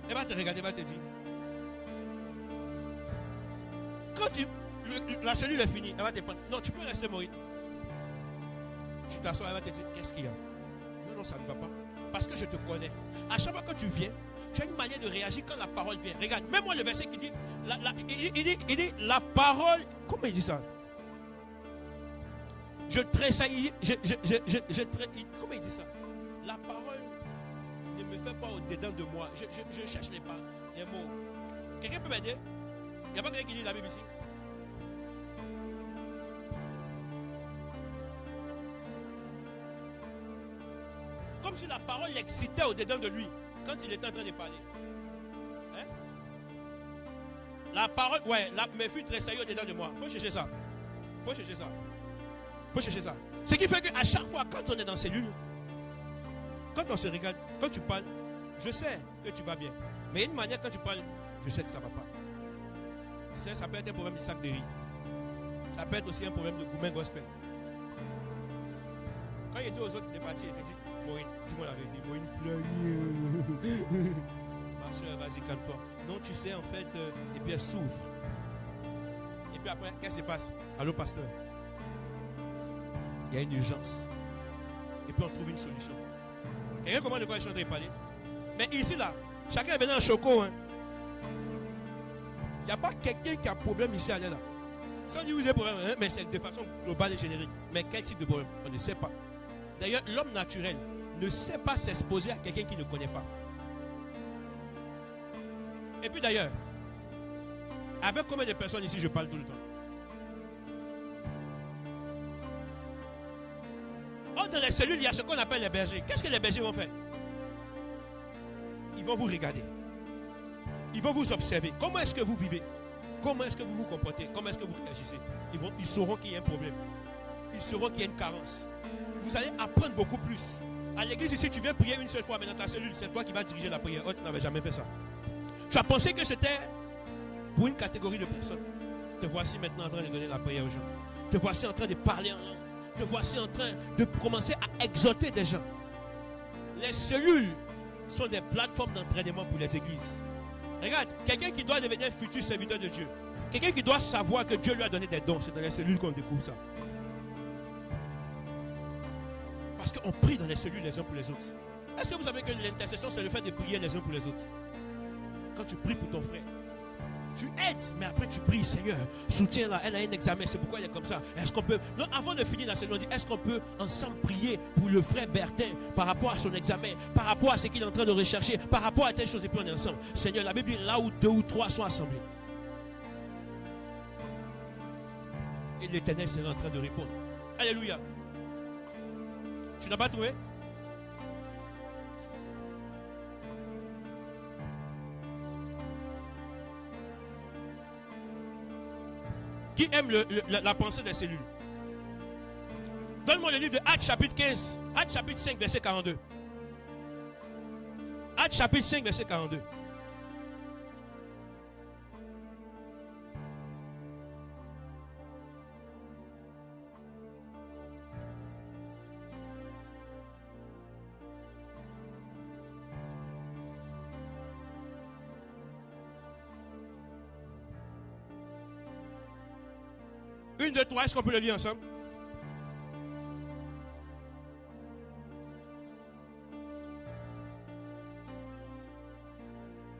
Elle va te regarder, elle va te dire. Quand la cellule est finie, elle va te prendre. Non, tu peux rester mourir. Tu t'assois, elle va te dire, qu'est-ce qu'il y a? Non, ça ne va pas. Parce que je te connais. À chaque fois que tu viens, tu as une manière de réagir quand la parole vient. Regarde, même moi le verset qui dit, il dit la parole, comment il dit ça? Je tressaillis, comment il dit ça? La parole ne me fait pas au-dedans de moi. Je cherche les mots. Quelqu'un peut m'aider? Il n'y a pas quelqu'un qui lit la Bible ici? comme si la parole l'excitait au-dedans de lui quand il était en train de parler. Hein? La parole, ouais, me fut tressaillie au-dedans de moi. Faut chercher ça. Faut chercher ça. Faut chercher ça. Ce qui fait qu'à chaque fois, quand on est dans cellule, quand on se regarde, quand tu parles, je sais que tu vas bien. Mais il y a une manière, quand tu parles, je sais que ça ne va pas. Tu sais, ça peut être un problème de sac de riz. Ça peut être aussi un problème de gourmet gospel. Quand il dit aux autres de partir, il dit, Maureen, dis-moi la vérité. Maureen pleure. Ma soeur, vas-y, calme-toi. Non, tu sais, en fait, et puis elle s'ouvre. Et puis après, qu'est-ce qui se passe? Allô, pasteur? Il y a une urgence. Et puis on trouve une solution. Quelqu'un comprend de quoi je suis en train de parler? Mais ici, là, chacun est venu en choco. Hein. Il n'y a pas quelqu'un qui a un problème ici à l'aide. Sans dire vous avez problème, hein, mais c'est de façon globale et générique. Mais quel type de problème? On ne sait pas. D'ailleurs, l'homme naturel ne sait pas s'exposer à quelqu'un qu'il ne connaît pas. Et puis d'ailleurs, avec combien de personnes ici je parle tout le temps? Oh, dans les cellules, il y a ce qu'on appelle les bergers. Qu'est-ce que les bergers vont faire? Ils vont vous regarder. Ils vont vous observer. Comment est-ce que vous vivez? Comment est-ce que vous vous comportez? Comment est-ce que vous réagissez? Ils sauront qu'il y a un problème. Ils sauront qu'il y a une carence. Vous allez apprendre beaucoup plus. À l'église ici, tu viens prier une seule fois, mais dans ta cellule, c'est toi qui vas diriger la prière. Oh, tu n'avais jamais fait ça. Tu as pensé que c'était pour une catégorie de personnes. Te voici maintenant en train de donner la prière aux gens. Te voici en train de parler en langue. Te voici en train de commencer à exhorter des gens. Les cellules sont des plateformes d'entraînement pour les églises. Regarde, quelqu'un qui doit devenir futur serviteur de Dieu, quelqu'un qui doit savoir que Dieu lui a donné des dons, c'est dans les cellules qu'on découvre ça. Parce qu'on prie dans les cellules les uns pour les autres. Est-ce que vous savez que l'intercession, c'est le fait de prier les uns pour les autres? Quand tu pries pour ton frère, tu aides, mais après tu pries, Seigneur, soutiens-la, elle a un examen, c'est pourquoi elle est comme ça. Est-ce qu'on peut, non, avant de finir la cellule, on dit, est-ce qu'on peut ensemble prier pour le frère Bertin par rapport à son examen, par rapport à ce qu'il est en train de rechercher, par rapport à telle chose, et puis on est ensemble. Seigneur, la Bible dit, là où 2 ou 3 sont assemblés. Et l'Éternel sera en train de répondre. Alléluia. Tu n'as pas trouvé? Qui aime la pensée des cellules? Donne-moi le livre de Actes chapitre 15. Actes chapitre 5 verset 42. Actes chapitre 5 verset 42. Une, deux, trois, est-ce qu'on peut le lire ensemble?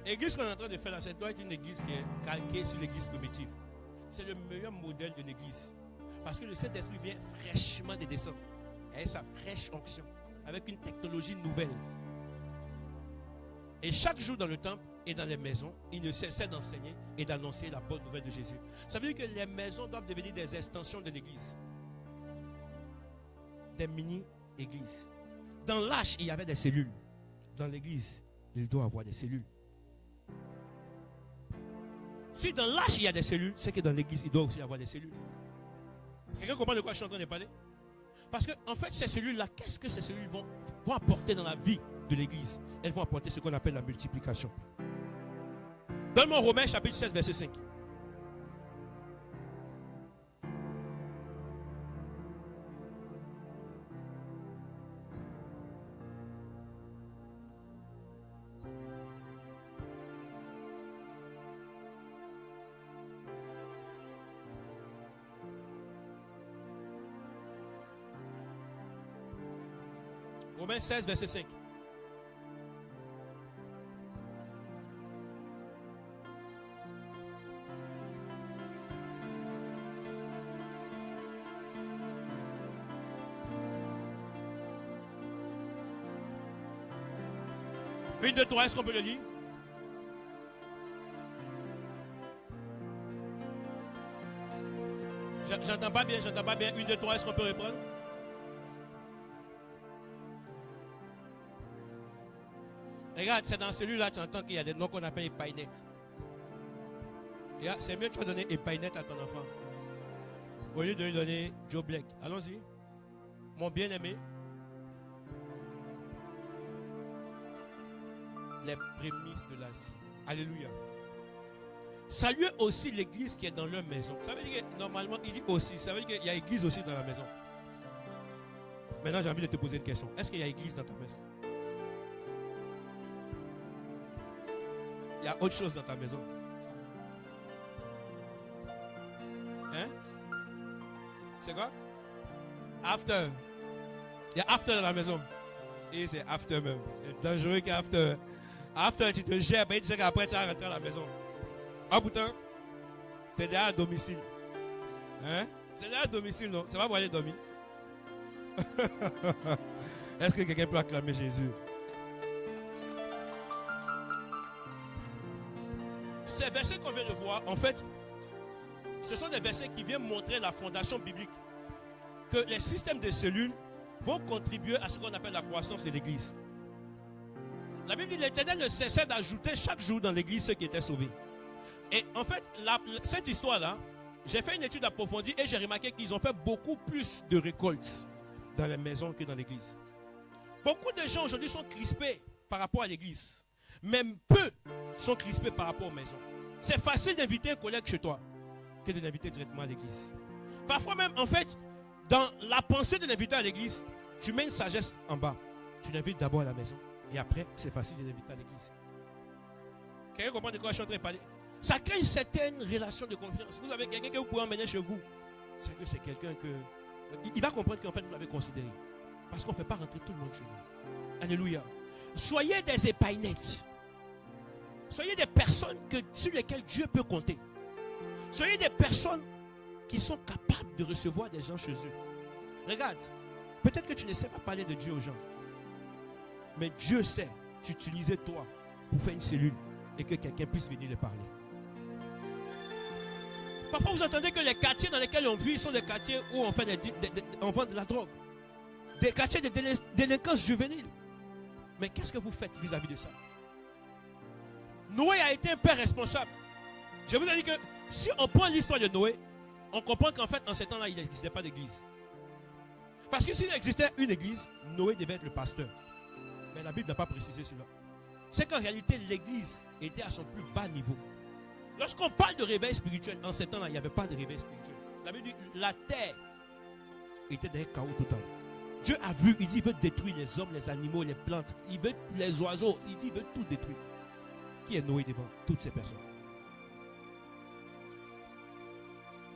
L'église qu'on est en train de faire là, c'est doit être une église qui est calquée sur l'église primitive. C'est le meilleur modèle de l'église. Parce que le Saint-Esprit vient fraîchement de descendre. Et sa fraîche onction. Avec une technologie nouvelle. Et chaque jour dans le temple et dans les maisons, il ne cessait d'enseigner et d'annoncer la bonne nouvelle de Jésus. Ça veut dire que les maisons doivent devenir des extensions de l'église. Des mini-églises. Dans l'âge, il y avait des cellules. Dans l'église, il doit y avoir des cellules. Si dans l'âge, il y a des cellules, c'est que dans l'église, il doit aussi y avoir des cellules. Quelqu'un comprend de quoi je suis en train de parler? Parce que, en fait, ces cellules-là, qu'est-ce que ces cellules vont apporter dans la vie de l'église? Elles vont apporter ce qu'on appelle la multiplication. Donne-moi Romains chapitre 16, verset 5. Romains 16, verset 5. Une, deux, trois, est-ce qu'on peut le lire? J'entends pas bien, j'entends pas bien. Une, deux, trois, est-ce qu'on peut répondre? Regarde, c'est dans celui-là, tu entends qu'il y a des noms qu'on appelle épainettes. C'est mieux que tu vas donner épainette à ton enfant. Au lieu de lui donner Joe Black. Allons-y. Mon bien-aimé. Les prémices de l'Asie. Alléluia. Saluez aussi l'église qui est dans leur maison. Ça veut dire que normalement, il dit aussi. Ça veut dire qu'il y a église aussi dans la maison. Maintenant, j'ai envie de te poser une question. Est-ce qu'il y a église dans ta maison? Il y a autre chose dans ta maison. Hein? C'est quoi? After. Il y a after dans la maison. Et c'est after même. C'est dangereux qu'after. After, tu te gères, et tu sais qu'après, tu vas rentrer à la maison. Ah putain, tu es déjà à domicile. Hein? Tu es déjà à domicile, non? Ça va pour aller dormir? Est-ce que quelqu'un peut acclamer Jésus? Ces versets qu'on vient de voir, en fait, ce sont des versets qui viennent montrer la fondation biblique. Que les systèmes de cellules vont contribuer à ce qu'on appelle la croissance de l'église. La Bible dit que l'Éternel ne cessait d'ajouter chaque jour dans l'église ceux qui étaient sauvés. Et en fait, cette histoire-là, j'ai fait une étude approfondie et j'ai remarqué qu'ils ont fait beaucoup plus de récoltes dans les maisons que dans l'église. Beaucoup de gens aujourd'hui sont crispés par rapport à l'église. Même peu sont crispés par rapport aux maisons. C'est facile d'inviter un collègue chez toi que de l'inviter directement à l'église. Parfois même, en fait, dans la pensée de l'inviter à l'église, tu mets une sagesse en bas. Tu l'invites d'abord à la maison. Et après, c'est facile de l'inviter à l'église. Quelqu'un comprend de quoi je suis en train de parler? Ça crée une certaine relation de confiance. Vous avez quelqu'un que vous pouvez emmener chez vous. C'est que c'est quelqu'un que... Il va comprendre qu'en fait, vous l'avez considéré. Parce qu'on ne fait pas rentrer tout le monde chez nous. Alléluia. Soyez des épainettes. Soyez des personnes sur lesquelles Dieu peut compter. Soyez des personnes qui sont capables de recevoir des gens chez eux. Regarde, peut-être que tu ne sais pas parler de Dieu aux gens. Mais Dieu sait t'utiliser toi pour faire une cellule et que quelqu'un puisse venir les parler. Parfois vous entendez que les quartiers dans lesquels on vit sont des quartiers où on fait on vend de la drogue. Des quartiers de délinquance juvénile. Mais qu'est-ce que vous faites vis-à-vis de ça? Noé a été un père responsable. Je vous ai dit que si on prend l'histoire de Noé, on comprend qu'en fait, en ces temps-là, il n'existait pas d'église. Parce que s'il existait une église, Noé devait être le pasteur. Mais la Bible n'a pas précisé cela. C'est qu'en réalité, l'église était à son plus bas niveau. Lorsqu'on parle de réveil spirituel, en ces temps-là, il n'y avait pas de réveil spirituel. La Bible dit la terre était dans un chaos total. Dieu a vu, il dit, il veut détruire les hommes, les animaux, les plantes, il veut les oiseaux, il dit, il veut tout détruire. Qui est Noé devant toutes ces personnes?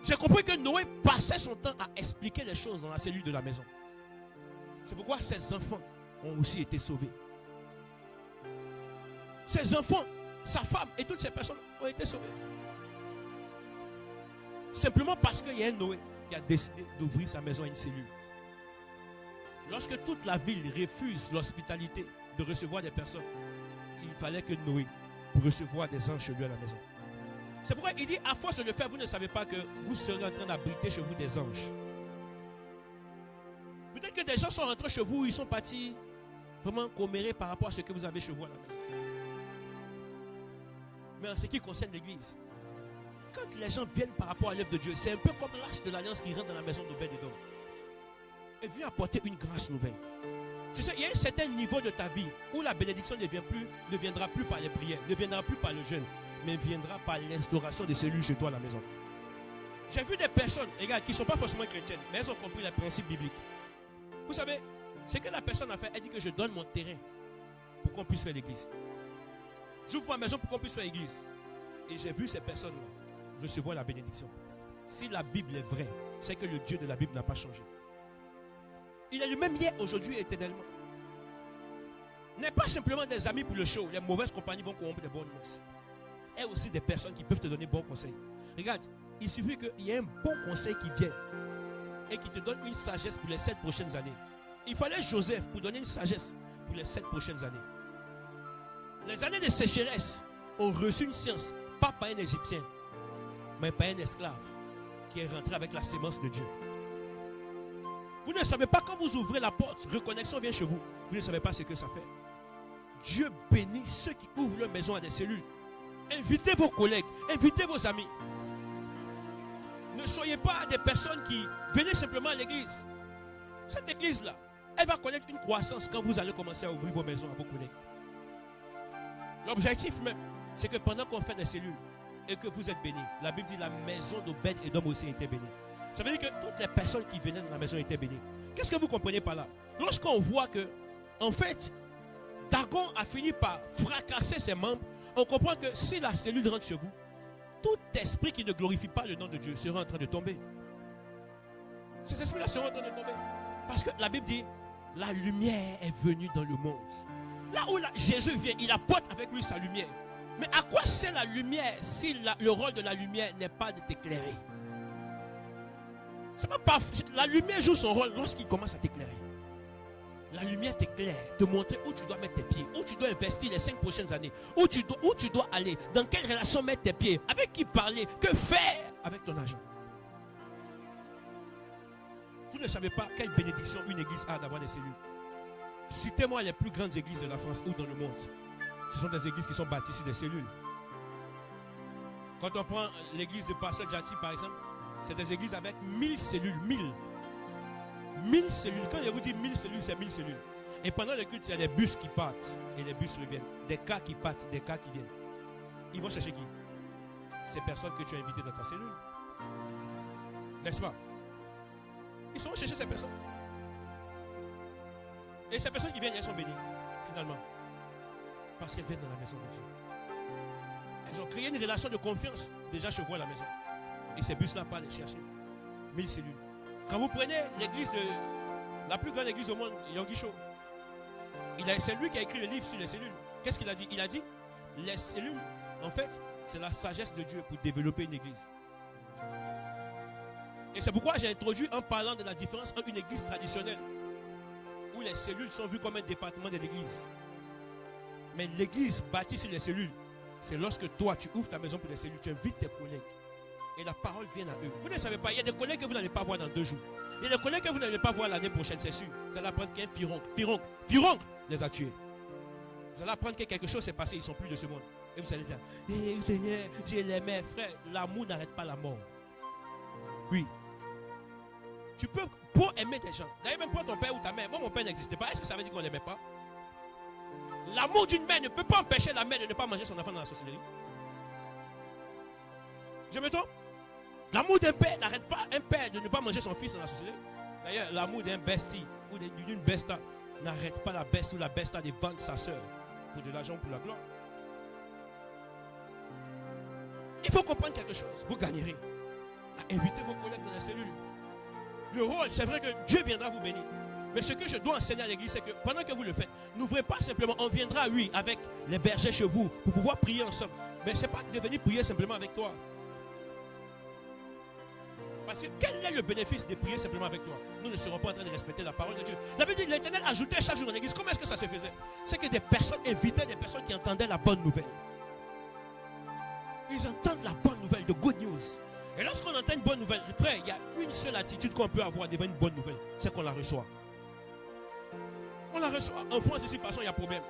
J'ai compris que Noé passait son temps à expliquer les choses dans la cellule de la maison. C'est pourquoi ses enfants ont aussi été sauvés. Ses enfants, sa femme et toutes ces personnes ont été sauvées. Simplement parce qu'il y a un Noé qui a décidé d'ouvrir sa maison à une cellule. Lorsque toute la ville refuse l'hospitalité de recevoir des personnes, il fallait que Noé pour recevoir des anges chez lui à la maison. C'est pourquoi il dit, à force de le faire, vous ne savez pas que vous serez en train d'abriter chez vous des anges. Peut-être que des gens sont rentrés chez vous, ils sont partis vraiment commérés par rapport à ce que vous avez chez vous à la maison. Mais en ce qui concerne l'église, quand les gens viennent par rapport à l'œuvre de Dieu, c'est un peu comme l'arche de l'alliance qui rentre dans la maison d'Obed-Édom. Elle vient apporter une grâce nouvelle. Tu sais, il y a un certain niveau de ta vie où la bénédiction ne viendra plus par les prières, ne viendra plus par le jeûne, mais viendra par l'instauration des cellules chez toi à la maison. J'ai vu des personnes, regarde, qui ne sont pas forcément chrétiennes, mais elles ont compris les principes bibliques. Vous savez, ce que la personne a fait, elle dit que je donne mon terrain pour qu'on puisse faire l'église. J'ouvre ma maison pour qu'on puisse faire l'église. Et j'ai vu ces personnes-là recevoir la bénédiction. Si la Bible est vraie, c'est que le Dieu de la Bible n'a pas changé. Il est le même hier, aujourd'hui et éternellement. N'est pas simplement des amis pour le show. Les mauvaises compagnies vont corrompre des bonnes mœurs. Il y a aussi des personnes qui peuvent te donner bons conseils. Regarde, il suffit qu'il y ait un bon conseil qui vienne et qui te donne une sagesse pour les 7 prochaines années. Il fallait Joseph pour donner une sagesse pour les 7 prochaines années. Les années de sécheresse ont reçu une science, pas par un Égyptien, mais par un esclave qui est rentré avec la sémence de Dieu. Vous ne savez pas quand vous ouvrez la porte, reconnexion vient chez vous. Vous ne savez pas ce que ça fait. Dieu bénit ceux qui ouvrent leur maison à des cellules. Invitez vos collègues, invitez vos amis. Ne soyez pas des personnes qui venez simplement à l'église. Cette église-là, elle va connaître une croissance quand vous allez commencer à ouvrir vos maisons à vos collègues. L'objectif même, c'est que pendant qu'on fait des cellules et que vous êtes bénis, la Bible dit la maison d'Obed et d'Homme aussi était bénie. Ça veut dire que toutes les personnes qui venaient dans la maison étaient bénies. Qu'est-ce que vous comprenez par là? Lorsqu'on voit que, en fait, Dagon a fini par fracasser ses membres, on comprend que si la cellule rentre chez vous, tout esprit qui ne glorifie pas le nom de Dieu sera en train de tomber. Ces esprits-là seront en train de tomber. Parce que la Bible dit, la lumière est venue dans le monde. Là où Jésus vient, il apporte avec lui sa lumière. Mais à quoi sert la lumière si le rôle de la lumière n'est pas de t'éclairer? La lumière joue son rôle lorsqu'il commence à t'éclairer. La lumière t'éclaire, te montrer où tu dois mettre tes pieds, où tu dois investir les 5 prochaines années, où tu dois aller, dans quelle relation mettre tes pieds, avec qui parler, que faire avec ton argent. Vous ne savez pas quelle bénédiction une église a d'avoir des cellules. Citez-moi les plus grandes églises de la France ou dans le monde. Ce sont des églises qui sont bâties sur des cellules. Quand on prend l'église de Pasteur Jati par exemple, c'est des églises avec 1000 cellules, 1000 cellules. Quand je vous dis 1000 cellules, c'est 1000 cellules. Et pendant le culte, il y a des bus qui partent et les bus reviennent. Des cas qui partent, des cas qui viennent. Ils vont chercher qui? Ces personnes que tu as invitées dans ta cellule. N'est-ce pas? Ils sont chercher ces personnes. Et ces personnes qui viennent, elles sont bénies, finalement. Parce qu'elles viennent dans la maison de Dieu. Elles ont créé une relation de confiance déjà chez vous à la maison. Et ces bus-là partent les chercher. 1000 cellules. Quand vous prenez l'église la plus grande église au monde, Yonggi Cho, c'est lui qui a écrit le livre sur les cellules. Qu'est-ce qu'il a dit? Il a dit, les cellules, en fait, c'est la sagesse de Dieu pour développer une église. Et c'est pourquoi j'ai introduit en parlant de la différence entre une église traditionnelle, où les cellules sont vues comme un département de l'église. Mais l'église bâtie sur les cellules, c'est lorsque toi, tu ouvres ta maison pour les cellules, tu invites tes collègues. Et la parole vient à eux. Vous ne savez pas, il y a des collègues que vous n'allez pas voir dans 2 jours. Il y a des collègues que vous n'allez pas voir l'année prochaine, c'est sûr. Vous allez apprendre qu'un Fironque les a tués. Vous allez apprendre que quelque chose s'est passé, ils ne sont plus de ce monde. Et vous allez dire, Seigneur, je l'aimais, frère. L'amour n'arrête pas la mort. Oui. Tu peux, pour aimer des gens, d'ailleurs même pour ton père ou ta mère, moi mon père n'existait pas, est-ce que ça veut dire qu'on ne l'aimait pas? L'amour d'une mère ne peut pas empêcher la mère de ne pas manger son enfant dans la sorcellerie. Je me trompe? L'amour d'un père n'arrête pas un père de ne pas manger son fils dans la sorcellerie. D'ailleurs, l'amour d'un bestie ou d'une besta n'arrête pas la beste ou la besta de vendre sa soeur pour de l'argent, pour la gloire. Il faut comprendre quelque chose. Vous gagnerez à inviter vos collègues dans la cellule. Le rôle, c'est vrai que Dieu viendra vous bénir. Mais ce que je dois enseigner à l'église, c'est que pendant que vous le faites, n'ouvrez pas simplement, on viendra, oui, avec les bergers chez vous pour pouvoir prier ensemble. Mais ce n'est pas de venir prier simplement avec toi. Parce que quel est le bénéfice de prier simplement avec toi? Nous ne serons pas en train de respecter la parole de Dieu. La Bible dit, l'Éternel ajoutait chaque jour dans l'église. Comment est-ce que ça se faisait? C'est que des personnes invitaient des personnes qui entendaient la bonne nouvelle. Ils entendent la bonne nouvelle, de good news. Et lorsqu'on entend une bonne nouvelle, frère, il y a une seule attitude qu'on peut avoir devant une bonne nouvelle, c'est qu'on la reçoit. On la reçoit. En France, de toute façon, il y a problème.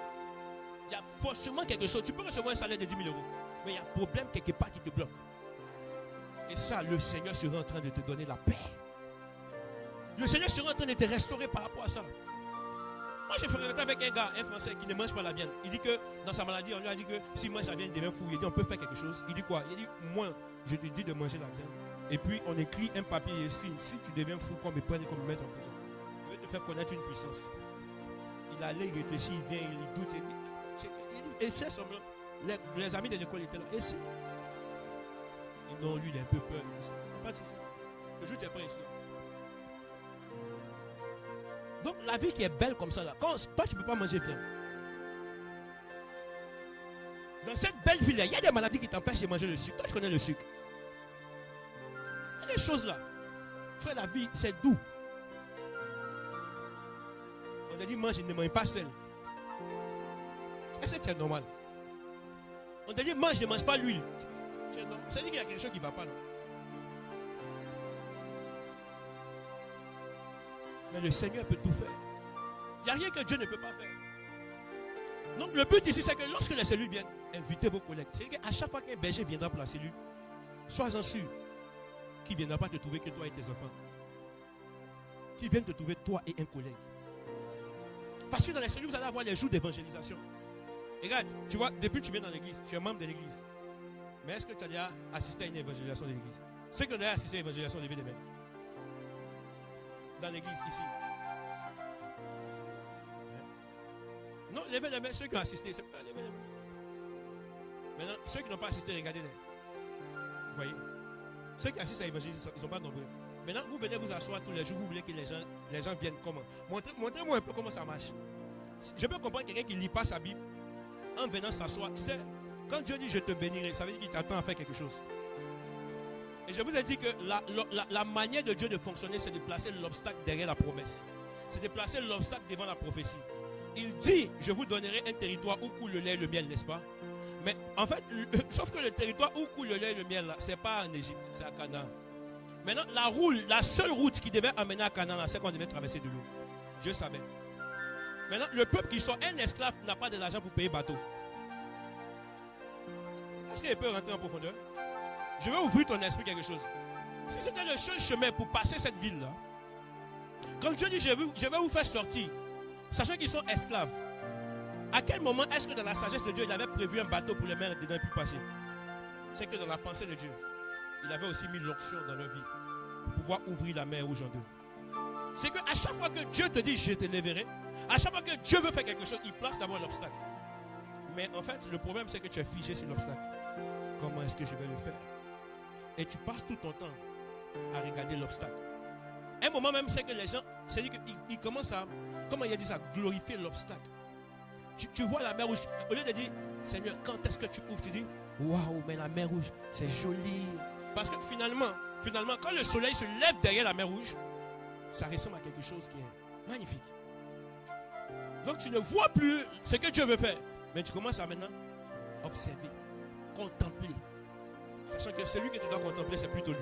Il y a forcément quelque chose. Tu peux recevoir un salaire de 10 000 €. Mais il y a un problème quelque part qui te bloque. Et ça, le Seigneur sera en train de te donner la paix. Le Seigneur sera en train de te restaurer par rapport à ça. Moi, j'ai fréquenté avec un gars, un Français, qui ne mange pas la viande. Il dit que dans sa maladie, on lui a dit que s'il mange la viande, il devient fou. Il dit, on peut faire quelque chose. Il dit quoi? Il dit, moi, je te dis de manger la viande. Et puis, on écrit un papier et signe. Si tu deviens fou, qu'on me prenne et qu'on me mette en prison. Je vais te faire connaître une puissance. Il allait, il réfléchit, il vient, il doute. Il dit, essaie semblant. Les amis de l'école étaient là. Essaie. Et non, lui, il a un peu peur. Pas de ça. Le jour, tu es prêt ici. Donc la vie qui est belle comme ça, là, quand toi tu ne peux pas manger viande. Dans cette belle vie-là, il y a des maladies qui t'empêchent de manger le sucre. Toi tu connais le sucre. Il y a des choses là. Frère, la vie c'est doux. On a dit mange et ne mange pas sel. Est-ce que c'est normal? On a dit mange et ne mange pas l'huile. Ça dit qu'il y a quelque chose qui ne va pas. Non? Mais le Seigneur peut tout faire. Il n'y a rien que Dieu ne peut pas faire. Donc le but ici, c'est que lorsque les cellules viennent, invitez vos collègues. C'est-à-dire qu'à chaque fois qu'un berger viendra pour la cellule, sois-en sûr qu'il ne viendra pas te trouver que toi et tes enfants. Qu'il vienne te trouver toi et un collègue. Parce que dans les cellules, vous allez avoir les jours d'évangélisation. Et regarde, tu vois, depuis que tu viens dans l'église, tu es membre de l'église. Mais est-ce que tu as déjà assisté à une évangélisation de l'église? Ceux qui ont déjà assisté à l'évangélisation, levez les mains. Dans l'église, ici. Non, levez les mains, ceux qui ont assisté. C'est pas levez les mains. Maintenant, ceux qui n'ont pas assisté, regardez-les. Vous voyez? Ceux qui assistent à l'évangélisation, ils ne sont pas nombreux. Maintenant, vous venez vous asseoir tous les jours, vous voulez que les gens viennent comment? Montrez-moi un peu comment ça marche. Je peux comprendre quelqu'un qui ne lit pas sa Bible en venant s'asseoir. Tu sais, quand Dieu dit je te bénirai, ça veut dire qu'il t'attend à faire quelque chose. Et je vous ai dit que la manière de Dieu de fonctionner, c'est de placer l'obstacle derrière la promesse. C'est de placer l'obstacle devant la prophétie. Il dit, je vous donnerai un territoire où coule le lait et le miel, n'est-ce pas? Mais en fait, sauf que le territoire où coule le lait et le miel, ce n'est pas en Égypte, c'est à Canaan. Maintenant, la seule route qui devait amener à Canaan, c'est qu'on devait traverser de l'eau. Dieu savait. Maintenant, le peuple qui sort, un esclave n'a pas de l'argent pour payer bateau. Est-ce qu'il peut rentrer en profondeur? Je vais ouvrir ton esprit quelque chose. Si c'était le seul chemin pour passer cette ville-là, quand Dieu dit je vais vous faire sortir, sachant qu'ils sont esclaves, à quel moment est-ce que dans la sagesse de Dieu, il avait prévu un bateau pour les mains dedans et puis passer? C'est que dans la pensée de Dieu, il avait aussi mis l'onction dans leur vie pour pouvoir ouvrir la mer rouge en deux. C'est qu'à chaque fois que Dieu te dit je te lèverai, à chaque fois que Dieu veut faire quelque chose, il place d'abord l'obstacle. Mais en fait, le problème c'est que tu es figé sur l'obstacle. Comment est-ce que je vais le faire? Et tu passes tout ton temps à regarder l'obstacle. Un moment même, c'est que les gens, c'est-à-dire qu'ils commencent à, comment il a dit ça, glorifier l'obstacle. Tu vois la mer rouge, au lieu de dire, Seigneur, quand est-ce que tu ouvres? Tu dis, waouh, mais la mer rouge, c'est joli. Parce que finalement, quand le soleil se lève derrière la mer rouge, ça ressemble à quelque chose qui est magnifique. Donc tu ne vois plus ce que Dieu veut faire, mais tu commences à maintenant observer, contempler. Sachant que celui que tu dois contempler, c'est plutôt lui.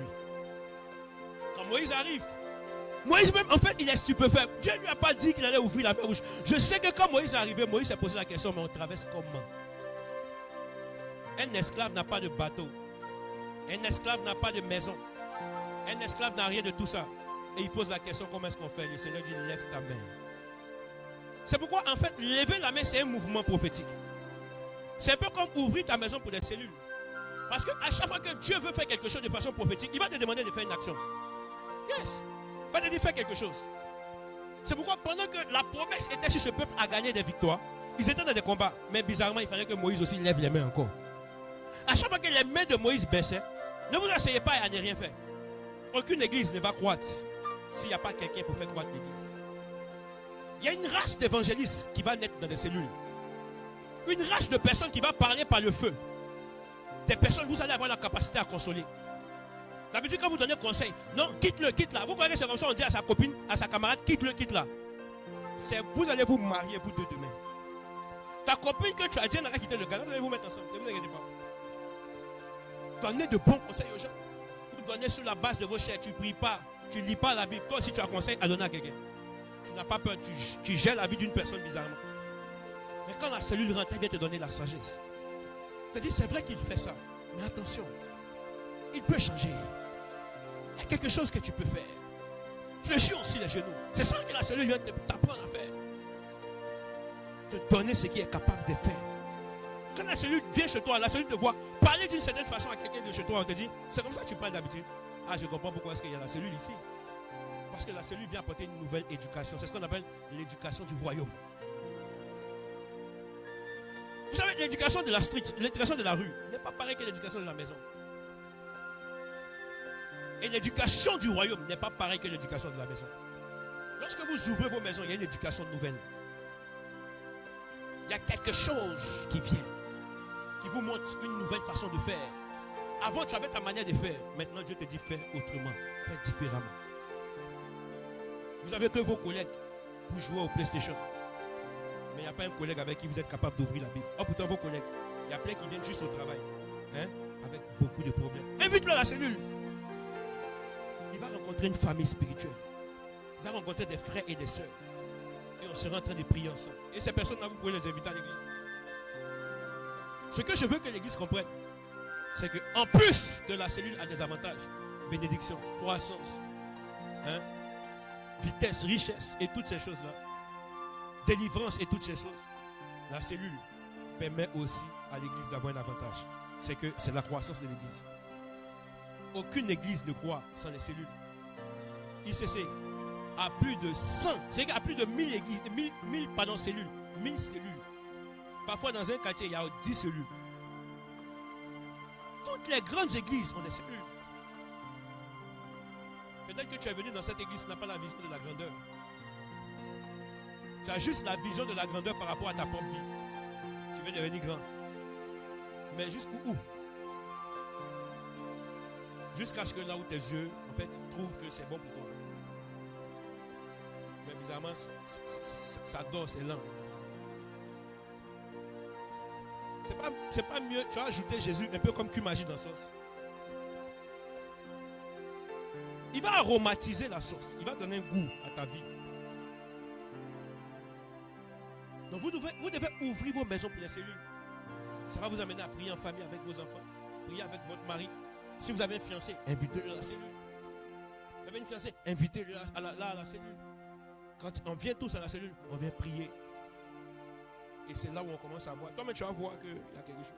Quand Moïse arrive, Moïse même, en fait, il est stupéfait. Dieu ne lui a pas dit qu'il allait ouvrir la mer rouge. Je sais que quand Moïse est arrivé, Moïse s'est posé la question, mais on traverse comment? Un esclave n'a pas de bateau. Un esclave n'a pas de maison. Un esclave n'a rien de tout ça. Et il pose la question, comment est-ce qu'on fait? Le Seigneur dit, lève ta main. C'est pourquoi, en fait, lever la main, c'est un mouvement prophétique. C'est un peu comme ouvrir ta maison pour des cellules. Parce qu'à chaque fois que Dieu veut faire quelque chose de façon prophétique, il va te demander de faire une action. Yes. Il va te dire faire quelque chose. C'est pourquoi pendant que la promesse était sur ce peuple à gagner des victoires, ils étaient dans des combats. Mais bizarrement, il fallait que Moïse aussi lève les mains encore. À chaque fois que les mains de Moïse baissaient, ne vous asseyez pas à ne rien faire. Aucune église ne va croître s'il n'y a pas quelqu'un pour faire croître l'église. Il y a une race d'évangélistes qui va naître dans des cellules. Une race de personnes qui va parler par le feu. Des personnes, vous allez avoir la capacité à consoler. D'habitude, quand vous donnez conseil, non, quitte-le, quitte-la. Vous voyez que c'est comme ça, on dit à sa copine, à sa camarade, quitte-le, quitte-la. Vous allez vous marier, vous deux, demain. Ta copine que tu as dit, elle n'a pas quitté le gars, vous allez vous mettre ensemble, ne vous inquiétez pas. Donnez de bons conseils aux gens. Vous donnez sur la base de vos chairs, tu ne pries pas, tu ne lis pas la Bible. Toi aussi, tu as conseil à donner à quelqu'un. Tu n'as pas peur, tu gères la vie d'une personne bizarrement. Mais quand la cellule rentre, elle vient te donner la sagesse. Tu te dis, c'est vrai qu'il fait ça, mais attention, il peut changer. Il y a quelque chose que tu peux faire. Fléchis aussi les genoux. C'est ça que la cellule vient t'apprendre à faire. Te donner ce qu'il est capable de faire. Quand la cellule vient chez toi, la cellule te voit parler d'une certaine façon à quelqu'un de chez toi, on te dit, c'est comme ça que tu parles d'habitude. Ah, je comprends pourquoi est-ce qu'il y a la cellule ici. Parce que la cellule vient apporter une nouvelle éducation. C'est ce qu'on appelle l'éducation du royaume. Vous savez, l'éducation de la street, l'éducation de la rue n'est pas pareille que l'éducation de la maison. Et l'éducation du royaume n'est pas pareille que l'éducation de la maison. Lorsque vous ouvrez vos maisons, il y a une éducation nouvelle. Il y a quelque chose qui vient, qui vous montre une nouvelle façon de faire. Avant, tu avais ta manière de faire. Maintenant, Dieu te dit fais autrement, fais différemment. Vous avez que vos collègues pour jouer au PlayStation. Mais il n'y a pas un collègue avec qui vous êtes capable d'ouvrir la Bible. Oh, pourtant, vos collègues, il y a plein qui viennent juste au travail. Hein, avec beaucoup de problèmes. Invite-le à la cellule. Il va rencontrer une famille spirituelle. Il va rencontrer des frères et des sœurs. Et on sera en train de prier ensemble. Et ces personnes-là, vous pouvez les inviter à l'église. Ce que je veux que l'église comprenne, c'est qu'en plus que la cellule a des avantages, bénédiction, croissance, hein, vitesse, richesse et toutes ces choses-là, délivrance et toutes ces choses, la cellule permet aussi à l'église d'avoir un avantage. C'est que c'est la croissance de l'église. Aucune église ne croit sans les cellules. ICC a plus de 100, c'est-à-dire qu'à plus de 1000 églises, 1000 cellules, 1000 cellules. Parfois dans un quartier, il y a 10 cellules. Toutes les grandes églises ont des cellules. Peut-être que tu es venu dans cette église, tu n'as pas la vision de la grandeur. Tu as juste la vision de la grandeur par rapport à ta propre vie. Tu veux devenir grand. Mais jusqu'où? Jusqu'à ce que là où tes yeux, en fait, trouvent que c'est bon pour toi. Mais bizarrement, ça dort, c'est lent. C'est pas mieux, tu as ajouté Jésus un peu comme Cumagie dans la sauce. Il va aromatiser la sauce. Il va donner un goût à ta vie. Donc vous devez ouvrir vos maisons pour les cellules. Ça va vous amener à prier en famille avec vos enfants. Prier avec votre mari. Si vous avez un fiancé, invitez-le à la cellule. Vous avez une fiancée, invitez-le à la cellule. Quand on vient tous à la cellule, on vient prier. Et c'est là où on commence à voir. Toi-même, tu vas voir qu'il y a quelque chose.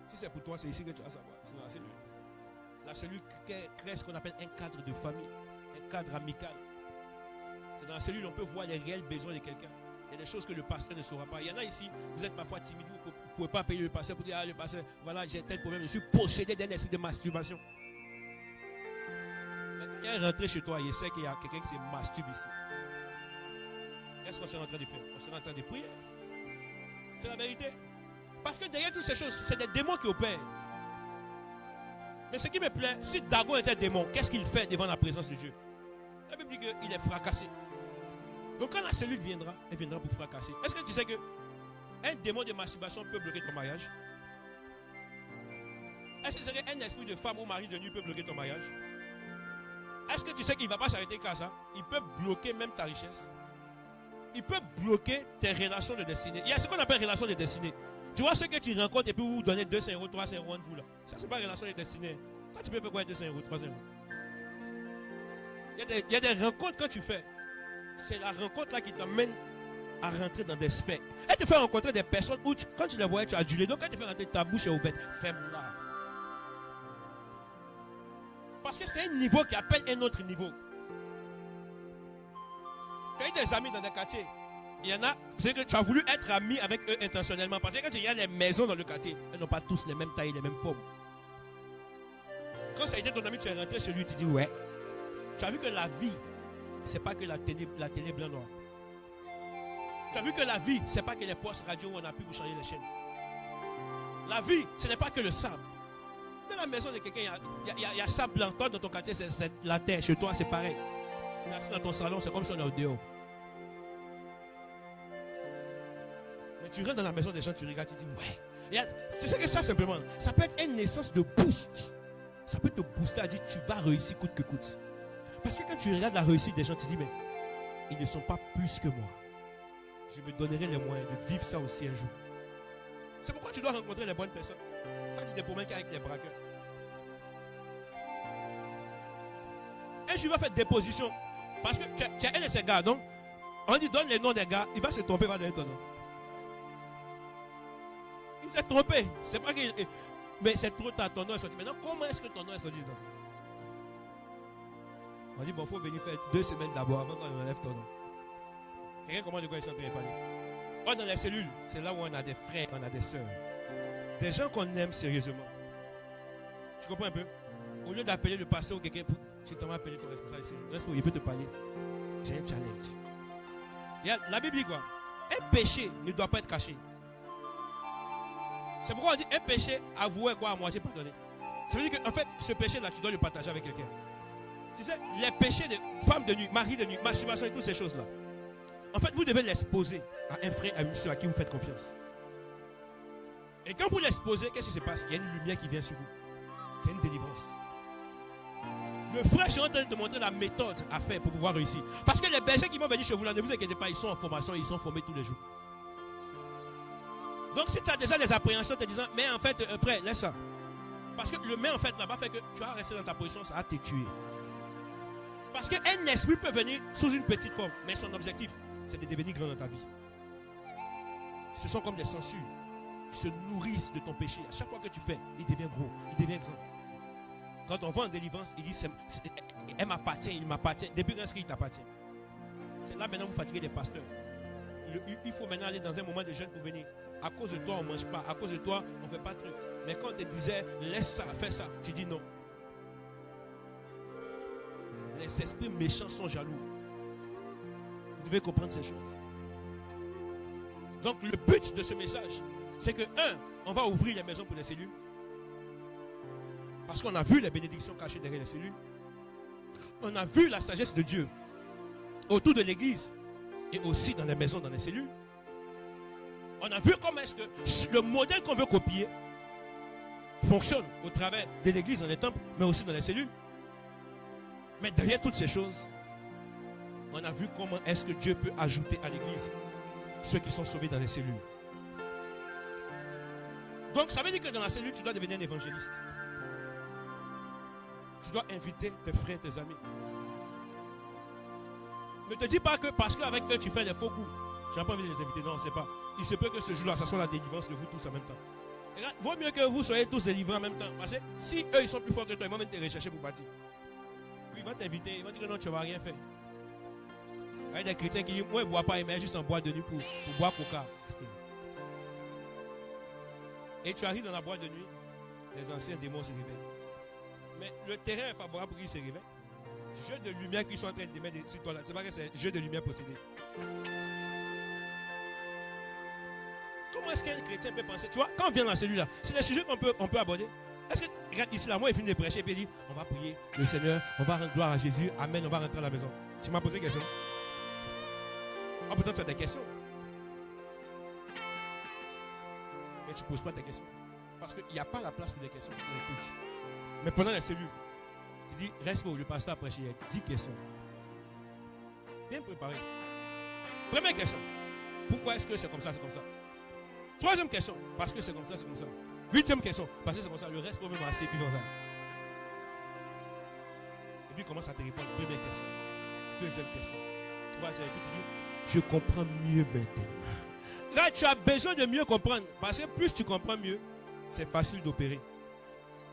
Si c'est pour toi, c'est ici que tu vas savoir. C'est dans la cellule. La cellule crée ce qu'on appelle un cadre de famille, un cadre amical. C'est dans la cellule où on peut voir les réels besoins de quelqu'un. Il y a des choses que le pasteur ne saura pas. Il y en a ici, vous êtes parfois timide, vous ne pouvez pas payer le pasteur pour dire, ah le pasteur, voilà, j'ai tel problème, je suis possédé d'un esprit de masturbation. Il est rentré chez toi et il sait qu'il y a quelqu'un qui se masturbe ici. Qu'est-ce qu'on s'est en train de faire? On s'est en train de prier. C'est la vérité. Parce que derrière toutes ces choses, c'est des démons qui opèrent. Mais ce qui me plaît, si Dagon était démon, qu'est-ce qu'il fait devant la présence de Dieu? La Bible dit qu'il est fracassé. Donc quand la cellule viendra, elle viendra pour fracasser. Est-ce que tu sais qu'un démon de masturbation peut bloquer ton mariage? Est-ce que un esprit de femme ou mari de nuit peut bloquer ton mariage? Est-ce que tu sais qu'il ne va pas s'arrêter qu'à ça? Il peut bloquer même ta richesse. Il peut bloquer tes relations de destinée. Il y a ce qu'on appelle relation de destinée. Tu vois ce que tu rencontres et puis vous donnez 200 euros, 300 euros de vous là. Ça, c'est pas une relation de destinée. Toi, tu peux faire quoi 200 euros, 300 euros? Il y a des rencontres que tu fais. C'est la rencontre là qui t'emmène à rentrer dans des sphères. Elle te fait rencontrer des personnes où quand tu les vois, tu as adulé. Donc quand tu fais rentrer ta bouche est ouverte, ferme-la. Parce que c'est un niveau qui appelle un autre niveau. Tu as eu des amis dans des quartiers. Il y en a, c'est que tu as voulu être ami avec eux intentionnellement. Parce que quand il y a les maisons dans le quartier, elles n'ont pas tous les mêmes tailles, les mêmes formes. Quand ça a été ton ami, tu es rentré chez lui, tu dis ouais. Tu as vu que la vie, c'est pas que la télé blanc noir. Tu as vu que la vie, c'est pas que les postes radio où on a pu vous changer les chaînes. La vie, ce n'est pas que le sable. Dans la maison de quelqu'un, il y a sable blanc. Toi, dans ton quartier, c'est la terre. Chez toi, c'est pareil. Tu es assis dans ton salon, c'est comme si on est au dehors. Mais tu rentres dans la maison des gens, tu regardes, tu dis ouais. Tu sais que ça, simplement, ça peut être une naissance de boost. Ça peut te booster à dire tu vas réussir coûte que coûte. Parce que quand tu regardes la réussite des gens, tu dis mais ils ne sont pas plus que moi. Je me donnerai les moyens de vivre ça aussi un jour. C'est pourquoi tu dois rencontrer les bonnes personnes. Quand tu te promènes avec les braqueurs. Un jour, il va faire des déposition. Parce que tu as un de ces gars, donc on dit donne les noms des gars, il va se tromper, il va donner ton nom. Il s'est trompé. C'est pas qu'il. Mais c'est trop tard, ton nom est sorti. Maintenant, comment est-ce que ton nom est sorti? On dit bon, il faut venir faire 2 semaines d'abord avant qu'on enlève ton nom. Quelqu'un comment de quoi ils sont en train de parler? Oh, dans les cellules, c'est là où on a des frères, on a des sœurs. Des gens qu'on aime sérieusement. Tu comprends un peu? Au lieu d'appeler le pasteur ou quelqu'un pour. Tu t'en vas appeler ton responsable ici. Il peut te parler. J'ai un challenge. La Bible dit quoi? Un péché ne doit pas être caché. C'est pourquoi on dit un péché avoué quoi à moitié pardonné. Ça veut dire qu'en fait, ce péché-là, tu dois le partager avec quelqu'un. Tu sais, les péchés de femmes de nuit, mari de nuit, masturbation et toutes ces choses-là. En fait, vous devez l'exposer à un frère, à une soeur à qui vous faites confiance. Et quand vous l'exposez, qu'est-ce qui se passe? Il y a une lumière qui vient sur vous. C'est une délivrance. Le frère, je suis en train de te montrer la méthode à faire pour pouvoir réussir. Parce que les bergers qui vont venir chez vous là, ne vous inquiétez pas, ils sont en formation, ils sont formés tous les jours. Donc si tu as déjà des appréhensions te disant, mais en fait, frère, laisse ça. Parce que le mais en fait là-bas fait que tu vas rester dans ta position, ça va te tuer. Parce qu'un esprit peut venir sous une petite forme, mais son objectif, c'est de devenir grand dans ta vie. Ce sont comme des censures. Ils se nourrissent de ton péché. À chaque fois que tu fais, il devient gros, il devient grand. Quand on va en délivrance, il dit, elle m'appartient, il m'appartient. Depuis quand est-ce qu'il t'appartient? C'est là maintenant vous fatiguez les pasteurs. Il faut maintenant aller dans un moment de jeûne pour venir. À cause de toi, on ne mange pas. À cause de toi, on ne fait pas de trucs. Mais quand on te disait, laisse ça, fais ça, tu dis non. Les esprits méchants sont jaloux. Vous devez comprendre ces choses. Donc le but de ce message, c'est que, on va ouvrir les maisons pour les cellules. Parce qu'on a vu les bénédictions cachées derrière les cellules. On a vu la sagesse de Dieu autour de l'église et aussi dans les maisons, dans les cellules. On a vu comment est-ce que le modèle qu'on veut copier fonctionne au travers de l'église, dans les temples, mais aussi dans les cellules. Mais derrière toutes ces choses, on a vu comment est-ce que Dieu peut ajouter à l'église ceux qui sont sauvés dans les cellules. Donc ça veut dire que dans la cellule, tu dois devenir un évangéliste. Tu dois inviter tes frères, tes amis. Ne te dis pas que parce qu'avec eux tu fais des faux coups, tu n'as pas envie de les inviter. Non, c'est pas. Il se peut que ce jour-là, ça soit la délivrance de vous tous en même temps. Il vaut mieux que vous soyez tous délivrés en même temps. Parce que si eux ils sont plus forts que toi, ils vont venir te rechercher pour partir. Oui, ils vont t'inviter, ils vont dire que non, tu ne vas rien faire. Il y a des chrétiens qui disent, moi je ne bois pas, mais juste en boîte de nuit pour boire coca. Et tu arrives dans la boîte de nuit, les anciens démons se réveillent. Mais le terrain est favorable pour qu'ils se réveillent. Jeux de lumière qu'ils sont en train de mettre sur toi là. C'est pas que c'est jeu de lumière possédé. Comment est-ce qu'un chrétien peut penser? Tu vois, quand on vient dans celui-là, c'est des sujets qu'on peut aborder. Est-ce que, regarde ici là, moi il finit de prêcher et puis il dit, on va prier le Seigneur, on va rendre gloire à Jésus, amen, on va rentrer à la maison. Tu m'as posé une question? Ah, pourtant tu as des questions. Mais tu ne poses pas tes questions. Parce qu'il n'y a pas la place pour des questions dans les cultes. Mais pendant les cellules, tu dis, reste où le pasteur a prêché, il y a 10 questions. Bien préparé. Première question, pourquoi est-ce que c'est comme ça, c'est comme ça? Troisième question, parce que c'est comme ça, c'est comme ça. Huitième question, parce que c'est comme ça. Le reste peut même assez, puis comme ça. Et puis il commence à te répondre. Première question, deuxième question, troisième, et puis tu dis, je comprends mieux maintenant. Là, tu as besoin de mieux comprendre. Parce que plus tu comprends mieux, c'est facile d'opérer.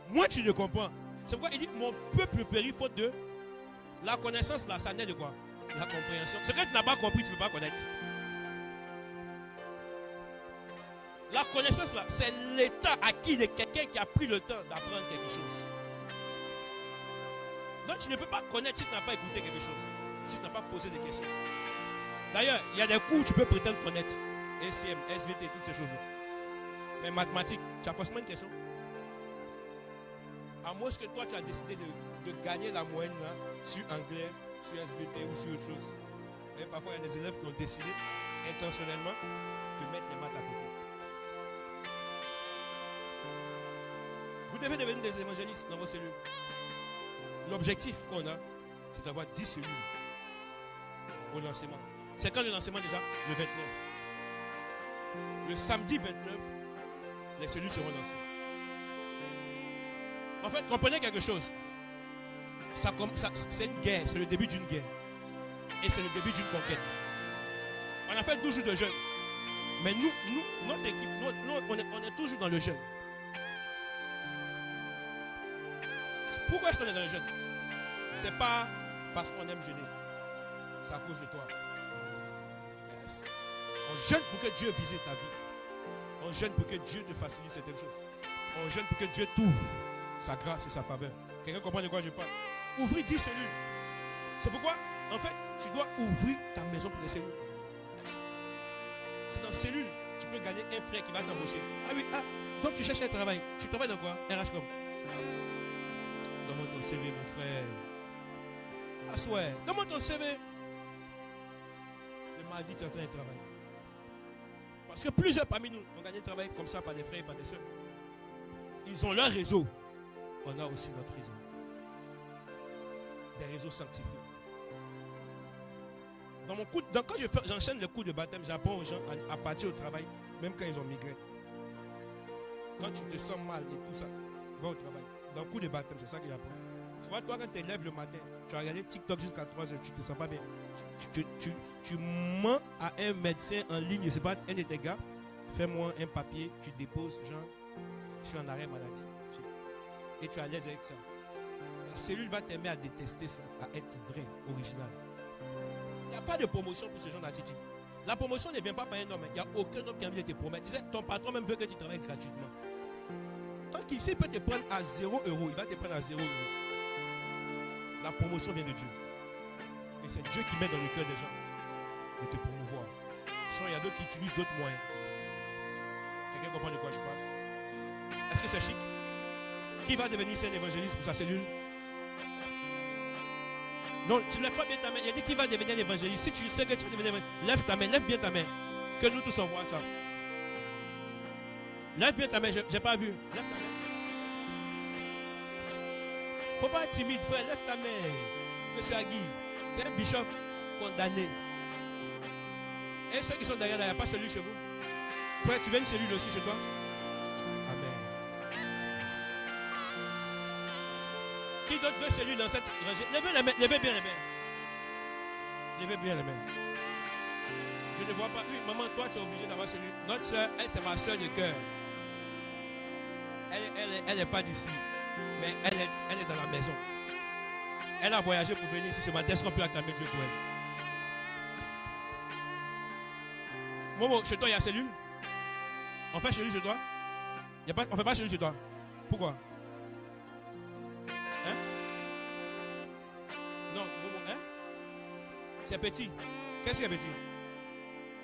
Moins tu ne comprends. C'est pourquoi il dit, mon peuple périt faute de la connaissance, là, ça naît de quoi? La compréhension. Ce que tu n'as pas compris, tu ne peux pas connaître. La connaissance, là, c'est l'état acquis de quelqu'un qui a pris le temps d'apprendre quelque chose. Donc, tu ne peux pas connaître si tu n'as pas écouté quelque chose. Si tu n'as pas posé des questions. D'ailleurs, il y a des cours où tu peux prétendre connaître. SCM, SVT, toutes ces choses-là. Mais mathématiques, tu as forcément une question. À moins que toi, tu as décidé de gagner la moyenne là, sur anglais, sur SVT ou sur autre chose. Et parfois, il y a des élèves qui ont décidé intentionnellement de mettre les maths à côté. Vous devez devenir des évangélistes dans vos cellules. L'objectif qu'on a, c'est d'avoir 10 cellules au lancement. C'est quand le lancement déjà? Le 29. Le samedi 29, les cellules seront lancées. En fait, comprenez quelque chose. C'est une guerre, c'est le début d'une guerre. Et c'est le début d'une conquête. On a fait 12 jours de jeûne. Mais notre équipe, on est toujours dans le jeûne. Pourquoi est-ce qu'on est dans le jeûne? C'est pas parce qu'on aime jeûner. C'est à cause de toi. Yes. On jeûne pour que Dieu visite ta vie. On jeûne pour que Dieu te facilite certaines choses. On jeûne pour que Dieu t'ouvre sa grâce et sa faveur. Quelqu'un comprend de quoi je parle? Ouvrir 10 cellules. C'est pourquoi, en fait, tu dois ouvrir ta maison pour les cellules. Yes. C'est dans cellule. Tu peux gagner un frère qui va t'embaucher. Ah oui, donc tu cherches un travail. Tu travailles dans quoi? RH.com. Donne-moi ton CV, mon frère. Assois. Donne-moi ton CV. Le mardi, tu es en train de travailler. Parce que plusieurs parmi nous ont gagné le travail comme ça par des frères et par des soeurs. Ils ont leur réseau. On a aussi notre réseau. Des réseaux sanctifiés. Quand j'enchaîne le cours de baptême, j'apprends aux gens à partir au travail, même quand ils ont migré. quand tu te sens mal et tout ça, va au travail. Dans le coup de baptême, c'est ça qu'il apprend. Tu vois, toi, quand tu te lèves le matin, tu as regardé TikTok jusqu'à 3 heures, tu te sens pas bien. Tu mens à un médecin en ligne, je ne sais pas, un de tes gars, fais-moi un papier, tu déposes, genre, je suis en arrêt maladie. Et tu es à l'aise avec ça. La cellule va t'aimer à détester ça, à être vrai, original. Il n'y a pas de promotion pour ce genre d'attitude. La promotion ne vient pas par un homme. Il n'y a aucun homme qui a envie de te promettre. Tu sais, ton patron même veut que tu travailles gratuitement. Tant qu'il sait, il peut te prendre à 0 €, il va te prendre à 0 €. La promotion vient de Dieu. Et c'est Dieu qui met dans le cœur des gens de te promouvoir. Sinon, il y a d'autres qui utilisent d'autres moyens. Quelqu'un comprend de quoi je parle? Est-ce que c'est chic? Qui va devenir un évangéliste pour sa cellule? Non, tu ne lèves pas bien ta main. Il a dit qu'il va devenir un évangéliste. Si tu sais que tu vas devenir un évangéliste, lève ta main, lève bien ta main. Que nous tous on voit ça. Lève bien ta main, je n'ai pas vu. Lève ta main. Faut pas être timide, frère. Lève ta main. Monsieur Agui, c'est un bishop condamné. Et ceux qui sont derrière là, il n'y a pas celui chez vous. Frère, tu veux une cellule aussi chez toi? Amen. Qui d'autre veut celui dans cette rangée? Levez les mains, levez bien les mains. Levez bien les mains. Je ne vois pas. Oui, maman, toi, tu es obligé d'avoir celui. Notre soeur, elle, c'est ma soeur de cœur. Elle n'est pas d'ici. Mais elle est dans la maison. Elle a voyagé pour venir ici ce matin. Est-ce qu'on peut acclamer Dieu pour elle? Momo, chez toi, il y a cellule? On fait cellule chez toi? On ne fait pas cellule chez toi. Pourquoi? Hein? Non, Momo, hein? C'est petit. Qu'est-ce qui est petit?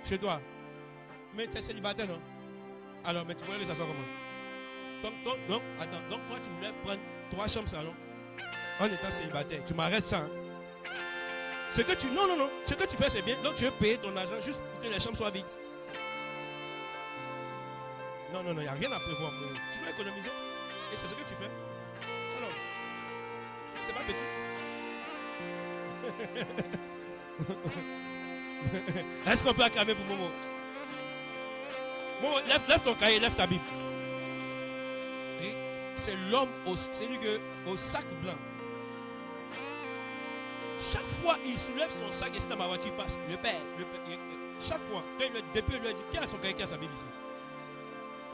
Chez toi. Mais tu es célibataire, non? Alors, mais tu voulais que ça soit comment? Donc, attends. Donc, toi, tu voulais prendre 3 chambres salon en étant célibataire. Tu m'arrêtes ça, hein? Ce que tu... Non. Ce que tu fais, c'est bien. Donc, tu veux payer ton argent juste pour que les chambres soient vides. Non, il n'y a rien à prévoir. Tu dois économiser. Et c'est ce que tu fais. Alors, c'est pas petit. Est-ce qu'on peut acclamer pour Momo? Momo, lève ton cahier, lève ta Bible. C'est l'homme, c'est lui au sac blanc. Chaque fois, il soulève son sac et c'est dans ma voiture, il passe. Le père, chaque fois, depuis il lui a dit, qui a son cahier, qui a sa Bible ici?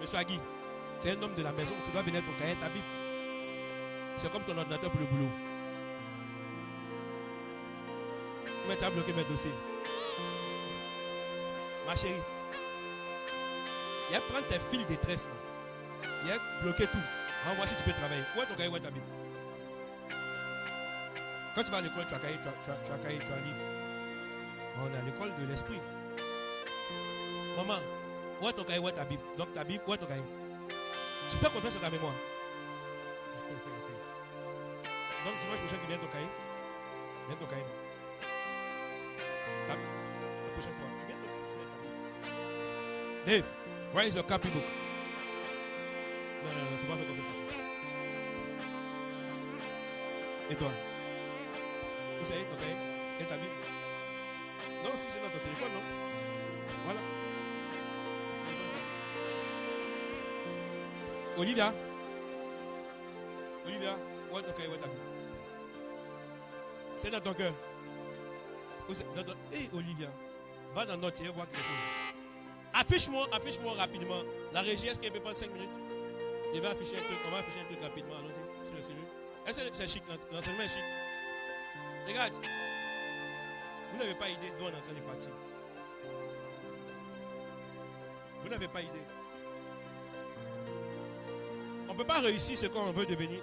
Monsieur Agui, c'est un homme de la maison, tu dois venir avec ton cahier, ta Bible. C'est comme ton ordinateur pour le boulot. Mais tu as bloqué mes dossiers. Ma chérie, il a prendre tes fils de tresse. Il a bloqué tout. Renvoie si tu peux travailler. Où est ton cahier, où est ta Bible? Quand tu vas à l'école, tu as cahier, tu as cahier, tu as livre. On est à l'école de l'esprit. Maman, où est ton cahier, où est ta Bible? Donc ta Bible, où est ton cahier? Tu fais confiance à ta mémoire. Donc dimanche prochain, tu viens ton cahier. Viens ton cahier. La prochaine fois, tu viens ton cahier. Dave, where is your copybook? Non, il ne faut pas faire confiance à ça. Et toi? Vous savez ton cahier? Et ta Bible? Non, si c'est dans ton téléphone, non? Voilà. Olivia, où est ton cahier, où est ta Bible? C'est dans ton cœur. Hé, Olivia, va dans notre voir quelque chose. Affiche-moi rapidement. La régie, est-ce qu'elle peut prendre 5 minutes? Je vais afficher un truc, on va afficher un truc rapidement, allons-y, sur le cellule. Est-ce que c'est chic, l'enseignement est chic? Regarde, vous n'avez pas idée d'où on est en train de partir. Vous n'avez pas idée. On ne peut pas réussir ce qu'on veut devenir.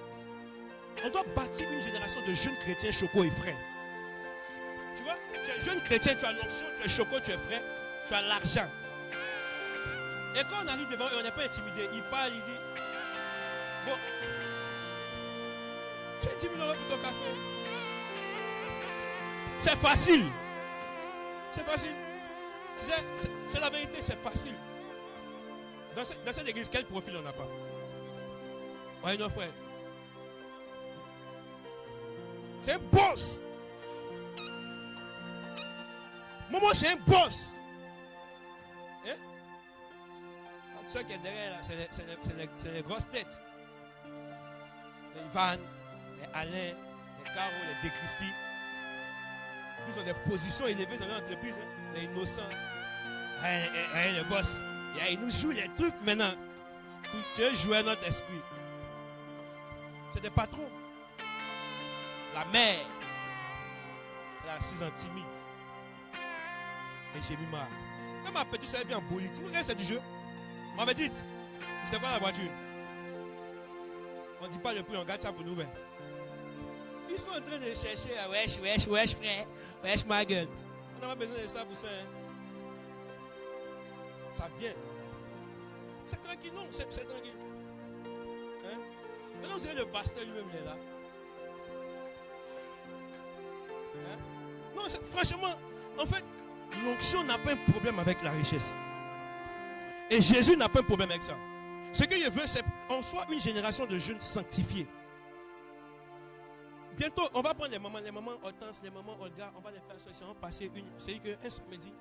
On doit bâtir une génération de jeunes chrétiens chocos et frais. Tu vois, tu es jeune chrétien, tu as l'onction, tu es choco, tu es frais, tu as l'argent. Et quand on arrive devant eux, on n'est pas intimidé. Il parle, il dit, bon, tu as 10 000 € pour ton café. C'est facile. C'est facile. Tu sais, c'est la vérité, c'est facile. Dans cette église, quel profil on n'a pas? Oui, non, frère. C'est un boss. Momo, c'est un boss. Hein? Ceux qui est derrière, là, c'est les grosses têtes. Les Ivan, les Alain, les Caro, les Déchristi. Ils ont des positions élevées dans l'entreprise. Hein. Les innocents. Le boss. Il nous joue les trucs maintenant. Dieu jouait notre esprit. C'est des patrons. La mère. Elle est assise en timide. Et j'ai mis marre. Quand ma petite soeur vient en bolide, tu me regardes, c'est du jeu. Ma petite, c'est quoi la voiture? On ne dit pas le prix, on garde ça pour nous. Ben. Ils sont en train de chercher. Wesh, frère. Wesh, ma gueule. On n'a pas besoin de ça pour ça. Hein. Ça vient. C'est tranquille, non, c'est tranquille. Hein? Maintenant, vous savez, le pasteur lui-même, il est là. Hein? Non, franchement, en fait, l'onction n'a pas un problème avec la richesse. Et Jésus n'a pas un problème avec ça. Ce que je veux, c'est qu'on soit une génération de jeunes sanctifiés. Bientôt, on va prendre les mamans Hortense, les mamans Olga, on va les faire ça. On va passer une. C'est-à-dire qu'un samedi,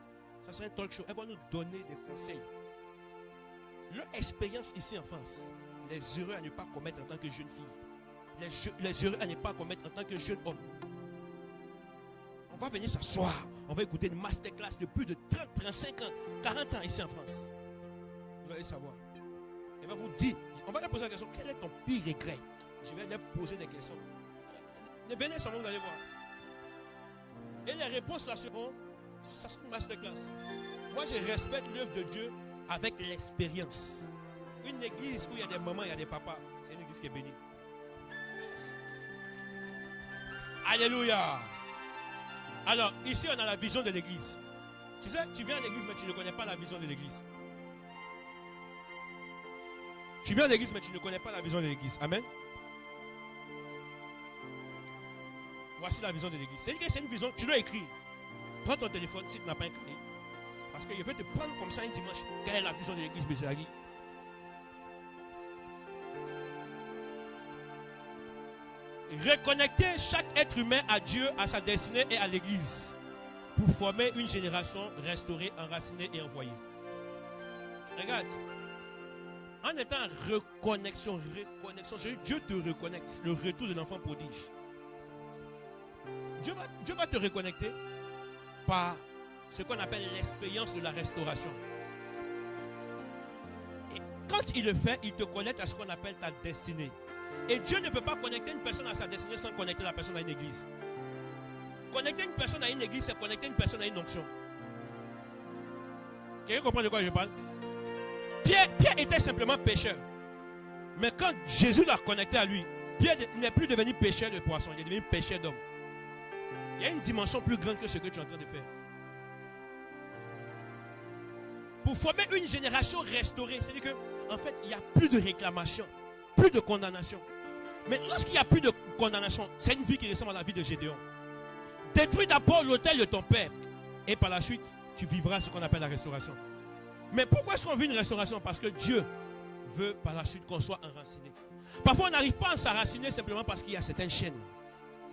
ça sera un talk show. Elles vont nous donner des conseils. Leur expérience ici en France, les erreurs à ne pas commettre en tant que jeune fille, les erreurs à ne pas commettre en tant que jeune homme. On va venir s'asseoir, on va écouter une masterclass de plus de 30, 35 ans, 40 ans ici en France. Vous allez savoir. Elle va vous dire, on va leur poser la question, quel est ton pire regret? Je vais leur poser des questions. Venez sur moi, vous allez voir. Et les réponses là seront, ça sera une masterclass. Moi je respecte l'œuvre de Dieu avec l'expérience. Une église où il y a des mamans, il y a des papas, c'est une église qui est bénie. Alléluia. Alors, ici on a la vision de l'église. Tu sais, tu viens à l'église mais tu ne connais pas la vision de l'église. Tu viens à l'église mais tu ne connais pas la vision de l'église. Amen. Voici la vision de l'église. C'est une vision, tu dois écrire. Prends ton téléphone si tu n'as pas un cahier. Parce que je vais te prendre comme ça un dimanche. Quelle est la vision de l'église Béjari? Reconnecter chaque être humain à Dieu, à sa destinée et à l'église. Pour former une génération restaurée, enracinée et envoyée. Regarde. En étant en reconnexion, Dieu te reconnecte. Le retour de l'enfant prodige. Dieu va te reconnecter par ce qu'on appelle l'expérience de la restauration. Et quand il le fait, il te connecte à ce qu'on appelle ta destinée. Et Dieu ne peut pas connecter une personne à sa destinée sans connecter la personne à une église. Connecter une personne à une église, c'est connecter une personne à une onction. Quelqu'un comprend de quoi je parle? Pierre était simplement pêcheur. Mais quand Jésus l'a connecté à lui, Pierre n'est plus devenu pêcheur de poissons, il est devenu pêcheur d'hommes. Il y a une dimension plus grande que ce que tu es en train de faire. Pour former une génération restaurée, c'est-à-dire qu'en fait, il n'y a plus de réclamation, plus de condamnation. Mais lorsqu'il n'y a plus de condamnation, c'est une vie qui ressemble à la vie de Gédéon. Détruis d'abord l'autel de ton père, et par la suite, tu vivras ce qu'on appelle la restauration. Mais pourquoi est-ce qu'on vit une restauration? Parce que Dieu veut par la suite qu'on soit enraciné. Parfois, on n'arrive pas à s'enraciner simplement parce qu'il y a certaines chaînes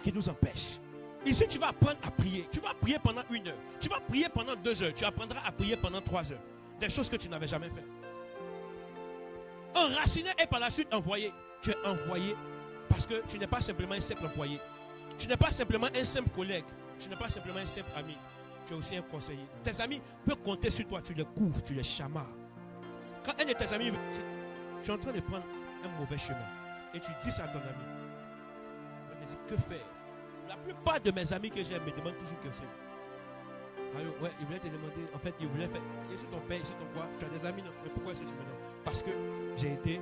qui nous empêchent. Ici, tu vas apprendre à prier. Tu vas prier pendant 1 heure. Tu vas prier pendant 2 heures. Tu apprendras à prier pendant 3 heures. Des choses que tu n'avais jamais fait. Enraciné et par la suite envoyé. Tu es envoyé parce que tu n'es pas simplement un simple employé. Tu n'es pas simplement un simple collègue. Tu n'es pas simplement un simple ami. Tu es aussi un conseiller. Tes amis peuvent compter sur toi. Tu les couvres, tu les chamarres. Quand un de tes amis, tu es en train de prendre un mauvais chemin et tu dis ça à ton ami. Il te dit, que faire? La plupart de mes amis que j'ai me demandent toujours que c'est. Alors, ouais, ils voulaient te demander, en fait, ils voulaient faire, et sur ton père, sur ton quoi, tu as des amis, non? Mais pourquoi est-ce que tu me demandes? Parce que j'ai été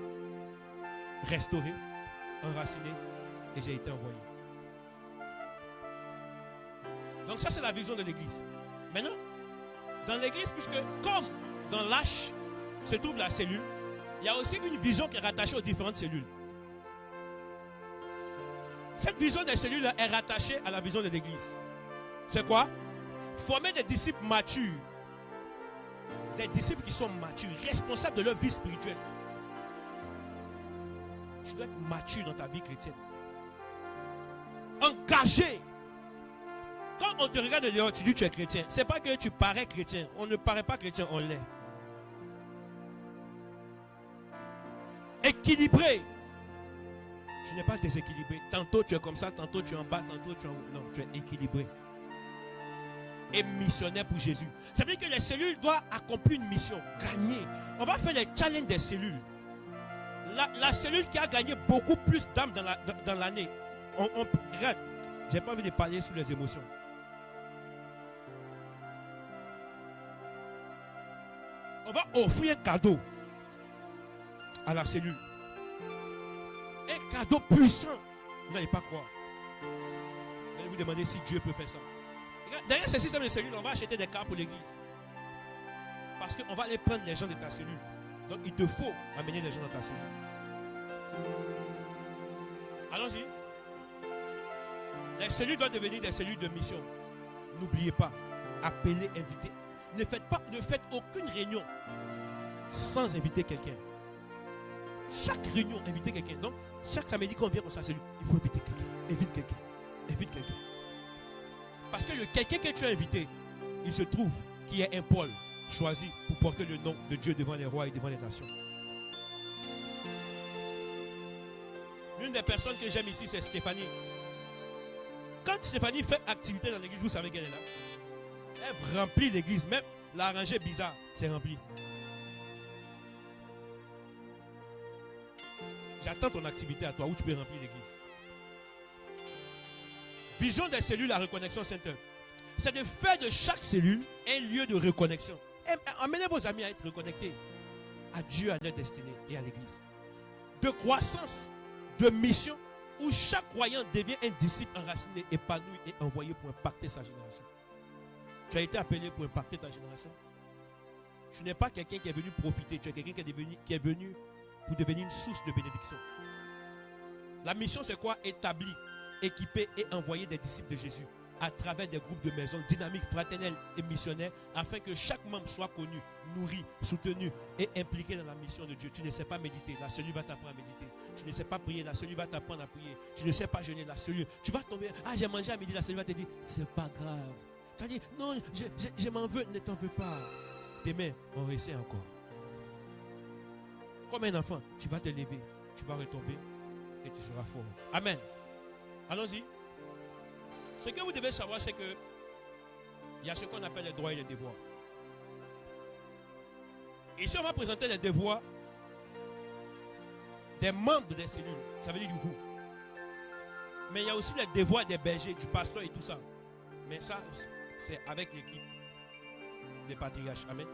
restauré, enraciné, et j'ai été envoyé. Donc ça, c'est la vision de l'église. Maintenant, dans l'église, puisque comme dans l'âche se trouve la cellule, il y a aussi une vision qui est rattachée aux différentes cellules. Cette vision des cellules est rattachée à la vision de l'église. C'est quoi? Former des disciples matures. Des disciples qui sont matures, responsables de leur vie spirituelle. Tu dois être mature dans ta vie chrétienne. Engagé. Quand on te regarde de dehors, tu dis que tu es chrétien. Ce n'est pas que tu parais chrétien. On ne paraît pas chrétien, on l'est. Équilibré. Tu n'es pas déséquilibré. Tantôt tu es comme ça, tantôt tu es en bas, tantôt tu es en haut. Non, tu es équilibré. Et missionnaire pour Jésus. Ça veut dire que les cellules doivent accomplir une mission, gagner. On va faire les challenges des cellules. La cellule qui a gagné beaucoup plus d'âmes dans l'année. Regarde, j'ai pas envie de parler sur les émotions. On va offrir un cadeau à la cellule. Un cadeau puissant. Vous n'allez pas croire. Vous allez vous demander si Dieu peut faire ça. Derrière ce système de cellules, on va acheter des cartes pour l'église. Parce qu'on va aller prendre les gens de ta cellule. Donc il te faut amener les gens dans ta cellule. Allons-y. Les cellules doivent devenir des cellules de mission. N'oubliez pas, appelez, invitez. Ne faites aucune réunion sans inviter quelqu'un. Chaque réunion, invitez quelqu'un. Donc, chaque samedi qu'on vient dans sa cellule, il faut inviter quelqu'un. Invite quelqu'un. Invite quelqu'un. Parce que le quelqu'un que tu as invité, il se trouve qu'il y a un Paul choisi pour porter le nom de Dieu devant les rois et devant les nations. L'une des personnes que j'aime ici, c'est Stéphanie. Quand Stéphanie fait activité dans l'église, vous savez qu'elle est là. Elle remplit l'église. Même la rangée bizarre, c'est rempli. J'attends ton activité à toi où tu peux remplir l'église. Vision des cellules à reconnexion center. C'est de faire de chaque cellule un lieu de reconnexion. Amenez vos amis à être reconnectés à Dieu, à leur destinée et à l'église. De croissance, de mission, où chaque croyant devient un disciple enraciné, épanoui et envoyé pour impacter sa génération. Tu as été appelé pour impacter ta génération. Tu n'es pas quelqu'un qui est venu profiter, tu es quelqu'un qui est venu pour devenir une source de bénédiction. La mission, c'est quoi? Établir, équiper et envoyer des disciples de Jésus à travers des groupes de maisons dynamiques, fraternels et missionnaires, afin que chaque membre soit connu, nourri, soutenu et impliqué dans la mission de Dieu. Tu ne sais pas méditer, la cellule va t'apprendre à méditer. Tu ne sais pas prier, la cellule va t'apprendre à prier. Tu ne sais pas jeûner, la cellule, tu vas tomber, j'ai mangé à midi, la cellule va te dire, c'est pas grave. Tu vas dire, non, je m'en veux, ne t'en veux pas. Demain, on réessaie encore. Comme un enfant, tu vas te lever, tu vas retomber et tu seras fort. Amen. Allons-y. Ce que vous devez savoir, c'est que il y a ce qu'on appelle les droits et les devoirs. Ici, on va présenter les devoirs des membres des cellules. Ça veut dire du vous. Mais il y a aussi les devoirs des bergers, du pasteur et tout ça. Mais ça, c'est avec l'équipe des patriarches. Amen.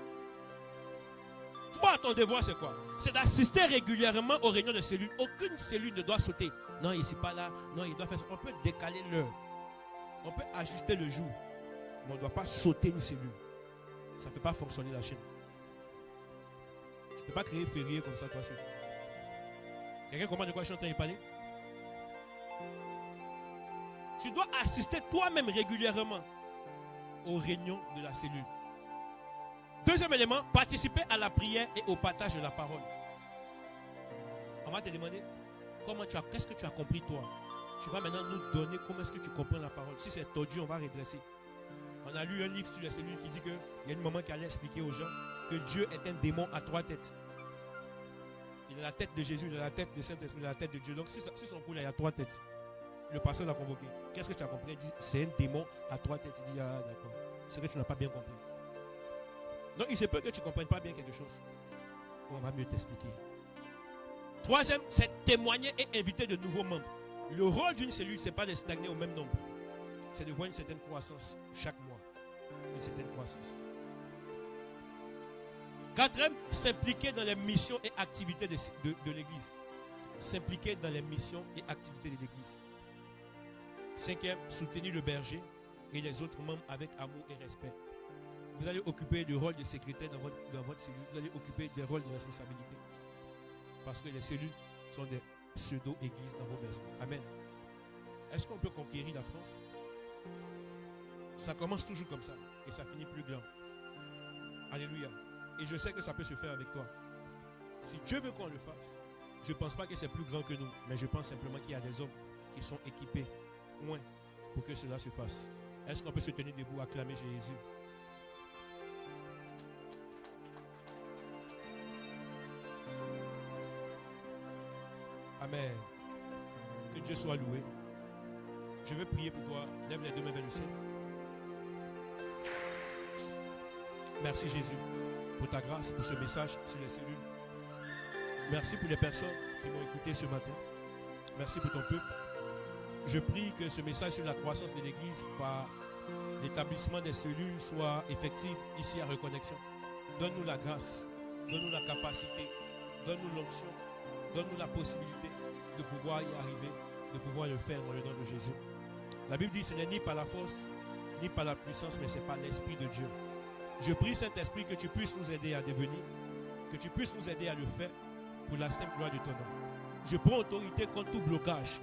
Toi, ton devoir, c'est quoi? C'est d'assister régulièrement aux réunions de cellules. Aucune cellule ne doit sauter. Non, il n'est pas là. Non, il doit faire ça. On peut décaler l'heure. On peut ajuster le jour. Mais on ne doit pas sauter une cellule. Ça ne fait pas fonctionner la chaîne. Tu ne peux pas créer férié comme ça, toi seul. Quelqu'un comprend de quoi je suis en train de parler? Tu dois assister toi-même régulièrement aux réunions de la cellule. Deuxième élément, participer à la prière et au partage de la parole. On va te demander qu'est-ce que tu as compris toi. Tu vas maintenant nous donner comment est-ce que tu comprends la parole. Si c'est tordu, on va redresser. On a lu un livre sur les cellules qui dit qu'il y a une maman qui allait expliquer aux gens que Dieu est un démon à 3 têtes. Il a la tête de Jésus, il a la tête de Saint-Esprit, il a la tête de Dieu. Donc si son coup là, il y a 3 têtes. Le pasteur l'a convoqué. Qu'est-ce que tu as compris? Il dit c'est un démon à 3 têtes. Il dit ah d'accord. C'est que tu n'as pas bien compris. Donc il se peut que tu ne comprennes pas bien quelque chose. On va mieux t'expliquer. Troisième, c'est témoigner et inviter de nouveaux membres. Le rôle d'une cellule, ce n'est pas de stagner au même nombre. C'est de voir une certaine croissance chaque mois. Une certaine croissance. Quatrième, s'impliquer dans les missions et activités de l'Église. S'impliquer dans les missions et activités de l'Église. Cinquième, soutenir le berger et les autres membres avec amour et respect. Vous allez occuper le rôle de secrétaire dans votre cellule. Vous allez occuper des rôles de responsabilité. Parce que les cellules sont des pseudo-églises dans vos maisons. Amen. Est-ce qu'on peut conquérir la France? Ça commence toujours comme ça. Et ça finit plus grand. Alléluia. Et je sais que ça peut se faire avec toi. Si Dieu veut qu'on le fasse, je ne pense pas que c'est plus grand que nous. Mais je pense simplement qu'il y a des hommes qui sont équipés moins pour que cela se fasse. Est-ce qu'on peut se tenir debout, acclamer Jésus? Amen. Que Dieu soit loué. Je veux prier pour toi. Lève les deux mains vers le ciel. Merci Jésus pour ta grâce, pour ce message sur les cellules. Merci pour les personnes qui m'ont écouté ce matin. Merci pour ton peuple. Je prie que ce message sur la croissance de l'Église par l'établissement des cellules soit effectif ici à Reconnexion. Donne-nous la grâce, donne-nous la capacité, donne-nous l'onction, donne-nous la possibilité de pouvoir y arriver, de pouvoir le faire dans le nom de Jésus. La Bible dit, ce n'est ni par la force, ni par la puissance, mais c'est par l'Esprit de Dieu. Je prie, Saint-Esprit, que tu puisses nous aider à devenir, que tu puisses nous aider à le faire pour la sainte gloire de ton nom. Je prends autorité contre tout blocage,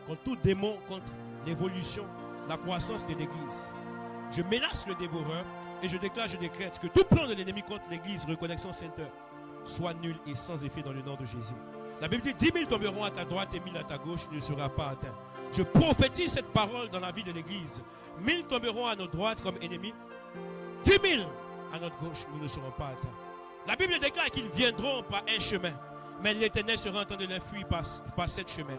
contre tout démon, contre l'évolution, la croissance de l'Église. Je menace le dévoreur et je déclare, je décrète que tout plan de l'ennemi contre l'Église, Reconnexion Center, soit nul et sans effet dans le nom de Jésus. La Bible dit, 10 000 tomberont à ta droite et 1000 à ta gauche, tu ne seras pas atteint. Je prophétise cette parole dans la vie de l'Église. 1000 tomberont à notre droite comme ennemis, 10 000 à notre gauche, nous ne serons pas atteints. La Bible déclare qu'ils viendront par un chemin, mais l'Éternel sera en train de les fuir par cet chemin.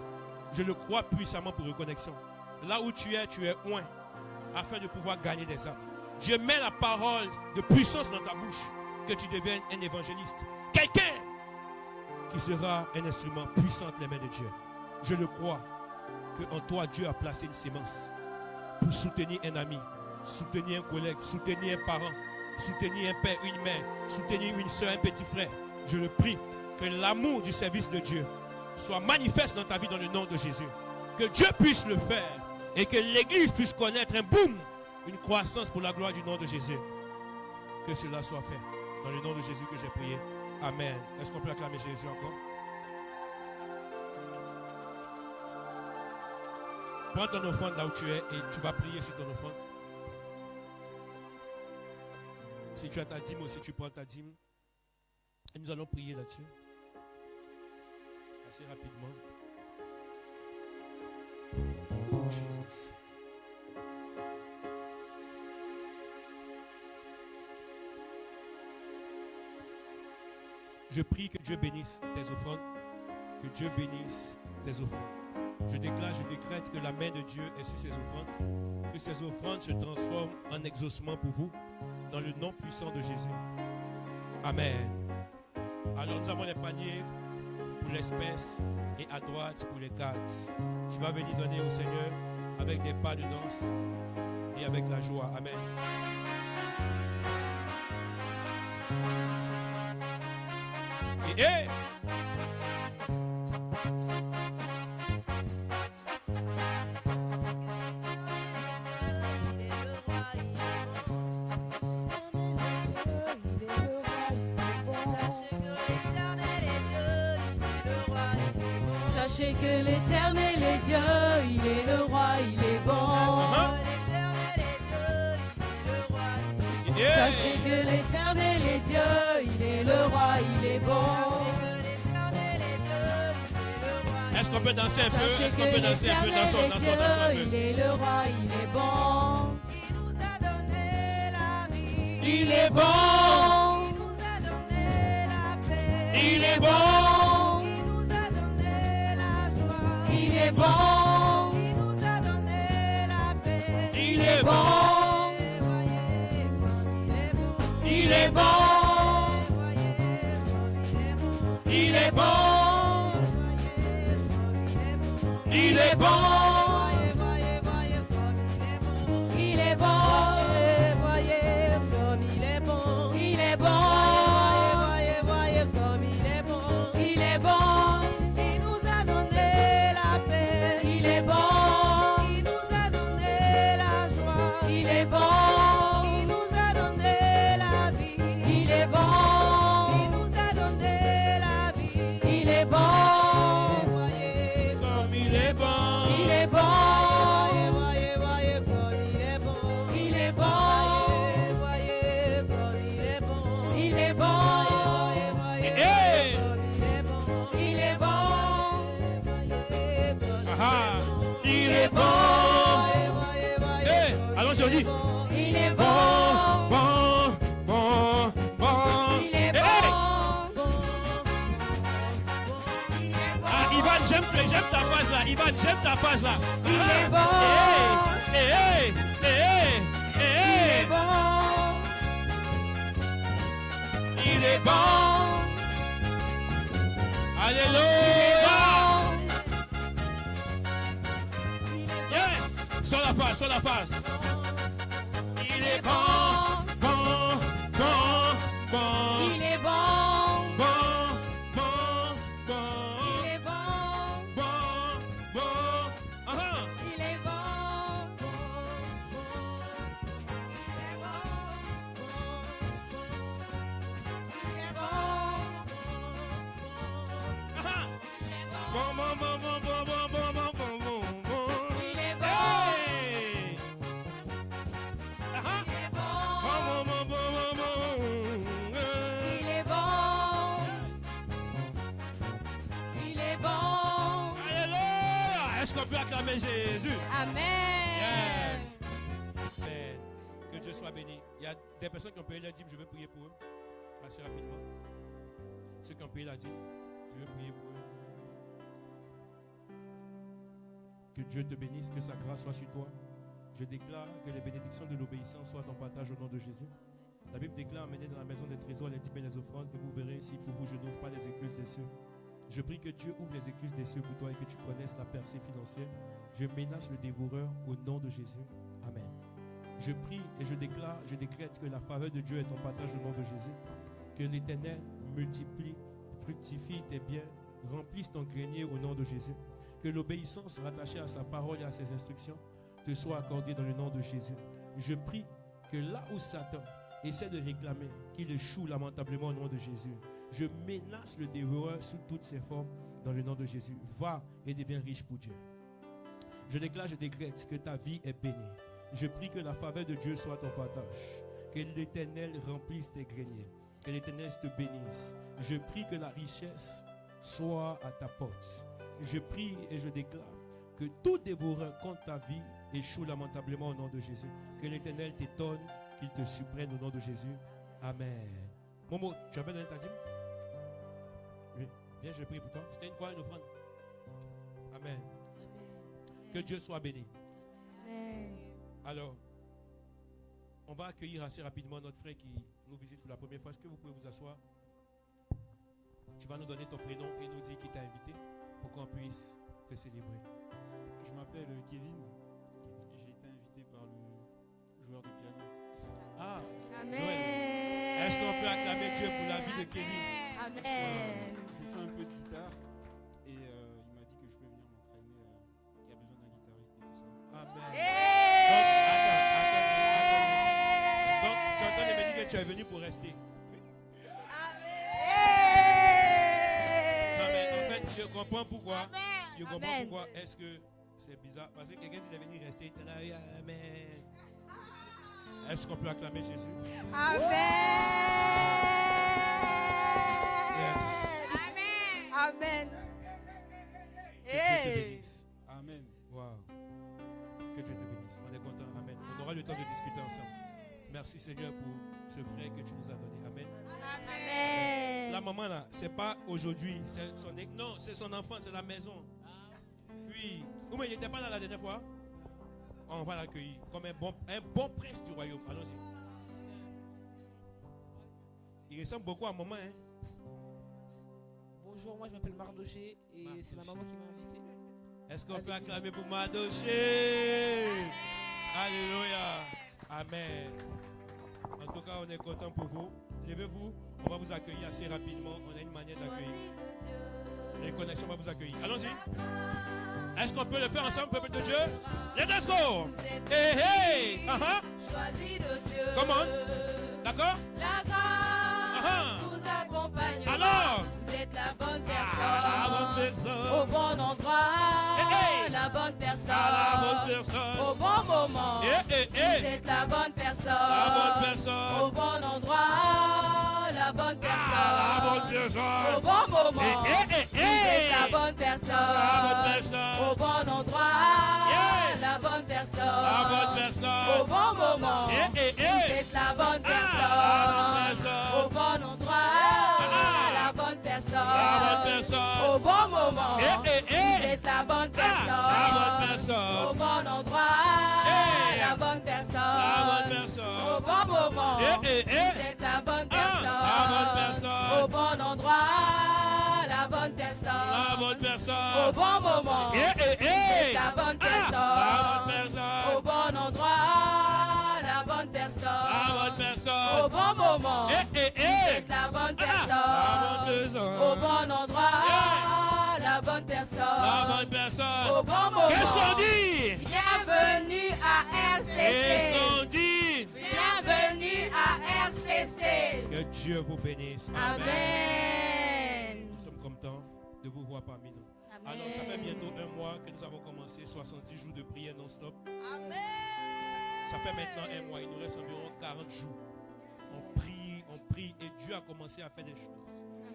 Je le crois puissamment pour Reconnexion. Là où tu es oint, afin de pouvoir gagner des âmes. Je mets la parole de puissance dans ta bouche, que tu deviennes un évangéliste. Quelqu'un qui sera un instrument puissant entre les mains de Dieu. Je le crois, qu'en toi, Dieu a placé une sémence pour soutenir un ami, soutenir un collègue, soutenir un parent, soutenir un père, une mère, soutenir une soeur, un petit frère. Je le prie que l'amour du service de Dieu soit manifeste dans ta vie dans le nom de Jésus. Que Dieu puisse le faire et que l'Église puisse connaître un boom, une croissance pour la gloire du nom de Jésus. Que cela soit fait. Dans le nom de Jésus que j'ai prié. Amen. Est-ce qu'on peut acclamer Jésus encore? Prends ton offrande là où tu es et tu vas prier sur ton offrande. Si tu as ta dîme aussi, tu prends ta dîme. Et nous allons prier là-dessus. Assez rapidement. Oh Jésus. Je prie que Dieu bénisse tes offrandes. Que Dieu bénisse tes offrandes. Je déclare, je décrète que la main de Dieu est sur ces offrandes. Que ces offrandes se transforment en exaucement pour vous. Dans le nom puissant de Jésus. Amen. Alors nous avons les paniers pour l'espèce et à droite pour les gaz. Tu vas venir donner au Seigneur avec des pas de danse et avec la joie. Amen. Et Sachez que l'Éternel est Dieu, il est le roi, il est bon. Sachez que l'Éternel est Dieu, il est le roi, il est bon. Est-ce qu'on peut danser un peu? Est-ce qu'on peut danser un peu? Dansons un peu. Il est le roi, il est bon. Il nous a donné la vie. Il est bon. Il nous a donné la paix. Il est bon. Il nous a donné la joie. Il est bon. Il nous a donné la paix. Il est bon. Il est bon. Il est bon. Il est bon. Il est bon. Voyez comme il est bon. Il est bon. Voyez comme il est bon. Il est bon. Il nous a donné la paix. Il est bon. Il nous a donné la joie. Il est bon. Il nous a donné la vie. Il est bon. Il nous a donné la vie. Il est bon. Il est bon. Il est bon. Voyez comme il est bon. Il est bon. Voyez comme il est bon. Il est bon. Il est bon. Ah, il est bon. Allons-y, on dit. Il est bon. Bon. Il est bon. Ah, Ivan, j'aime Ivan, j'aime ta face là. Il est bon. Il est bon. Il est bon. Alléluia. Yes. Sur la face, sur la face. Il est bon, bon, bon, bon. Il est bon. Bon, bon, bon. Il est bon. Bon, bon. Ah, Il est bon. ah. Bon, bon, bon, bon, bon, bon, bon, bon, bon, bon, bon. Il est bon. Hey. Ah, Il est bon. bon, bon, bon, bon, bon, bon. Il est bon. Il est bon. Alléluia. Est-ce qu'on peut acclamer Jésus? Amen. Yes. Amen. Que Dieu soit béni. Il y a des personnes qui ont payé la dîme, je veux prier pour eux. Assez rapidement. Ceux qui ont payé la dîme, je veux prier pour eux. Que Dieu te bénisse, que sa grâce soit sur toi. Je déclare que les bénédictions de l'obéissance soient en partage au nom de Jésus. La Bible déclare, emmenez dans la maison des trésors les dîmes et les offrandes, et vous verrez si pour vous je n'ouvre pas les écluses des cieux. Je prie que Dieu ouvre les écluses des cieux pour toi et que tu connaisses la percée financière. Je menace le dévoreur au nom de Jésus. Amen. Je prie et je déclare, je décrète que la faveur de Dieu est en partage au nom de Jésus. Que l'Éternel multiplie, fructifie tes biens, remplisse ton grenier au nom de Jésus. Que l'obéissance rattachée à sa parole et à ses instructions te soit accordée dans le nom de Jésus. Je prie que là où Satan essaie de réclamer, qu'il échoue lamentablement au nom de Jésus. Je menace le dévoreur sous toutes ses formes dans le nom de Jésus. Va et deviens riche pour Dieu. Je déclare, je décrète que ta vie est bénie. Je prie que la faveur de Dieu soit ton partage. Que l'Éternel remplisse tes greniers. Que l'Éternel te bénisse. Je prie que la richesse soit à ta porte. Je prie et je déclare que tout dévoreur contre ta vie échoue lamentablement au nom de Jésus. Que l'Éternel t'étonne, qu'il te supprenne au nom de Jésus. Amen. Momo, tu avais donné ta dîme? Oui. Viens, je prie pour toi. C'était une quoi, une offrande? Amen. Que Dieu soit béni. Amen. Alors, on va accueillir assez rapidement notre frère qui nous visite pour la première fois. Est-ce que vous pouvez vous asseoir? Tu vas nous donner ton prénom et nous dire qui t'a invité pour qu'on puisse te célébrer. Je m'appelle Kevin. J'ai été invité par le joueur de piano. Ah, Amen. Joël. Est-ce qu'on peut acclamer Dieu pour la vie de Kevin? Amen. J'ai fait un peu de guitare et il m'a dit que je peux venir m'entraîner, qu'il y a besoin d'un guitariste et tout ça. Amen. Hey! Donc, tu entends de me dire que tu es venu pour rester. Non, mais en fait, je comprends pourquoi. Je comprends Amen. pourquoi. Est-ce que c'est bizarre? Parce que quelqu'un dit de venir rester. Il était là, amen. Est-ce qu'on peut acclamer Jésus? Yes. Amen. Que Dieu te bénisse. Amen. Wow. Que Dieu te bénisse. On est content. Amen. On aura le temps de discuter ensemble. Merci Seigneur pour ce frère que tu nous as donné. Amen. Amen. La maman là, c'est pas aujourd'hui. Non, c'est son enfant, c'est la maison. Puis, comment il n'était pas là la dernière fois? On va l'accueillir comme un bon prince du royaume. Allons-y. Il ressemble beaucoup à maman. Hein? Bonjour, moi je m'appelle Mardoché et c'est ma maman qui m'a invité. Est-ce qu'on peut acclamer pour Mardoché? Alléluia. Amen. En tout cas, on est content pour vous. Levez-vous. On va vous accueillir assez rapidement. On a une manière d'accueillir. Les connexions vont vous accueillir. Allons-y. Est-ce qu'on peut le faire ensemble, peuple de Dieu? Let's go! Hey, hey! Choisi de Dieu. Comment? D'accord? La grâce vous accompagne. Alors? Vous êtes la bonne Ah, la bonne personne. Au personne. bon endroit. Hey, hey. La bonne personne. Ah, la bonne personne. Au bon moment. Eh, eh, Vous eh. êtes la bonne personne. La bonne personne. Au bon endroit. La bonne personne. Ah, la bonne personne. Au bon moment. Eh, eh, eh, Vous êtes eh. la bonne personne. La bonne personne. Au bon endroit. Yes. La bonne personne. La bonne personne. Au bon moment. Eh, eh, eh. Vous êtes la bonne personne. la bonne personne. Au bon endroit. La bonne personne. La bonne personne. Au bon moment. Eh, eh, eh. Vous êtes la la bonne personne. La bonne personne. Au bon endroit. Hey. La bonne personne. La bonne personne. Au bon moment. C'est la bonne personne. La bonne personne. Au bon endroit. La bonne personne. La bonne personne. Au bon moment. C'est la bonne personne. La bonne personne. Au bon endroit. La bonne personne. La bonne personne. Au bon moment. C'est la bonne La bonne personne. personne. Au bon endroit. La bonne personne. La bonne personne. Au bon moment. Qu'est-ce qu'on dit? Bienvenue à RCC. Qu'est-ce qu'on dit? Bienvenue à RCC. Que Dieu vous bénisse. Amen. Nous sommes contents de vous voir parmi nous. Alors, ça fait bientôt 1 mois que nous avons commencé 70 jours de prière non-stop. Ça fait maintenant 1 mois. Il nous reste environ 40 jours. On prie et Dieu a commencé à faire des choses.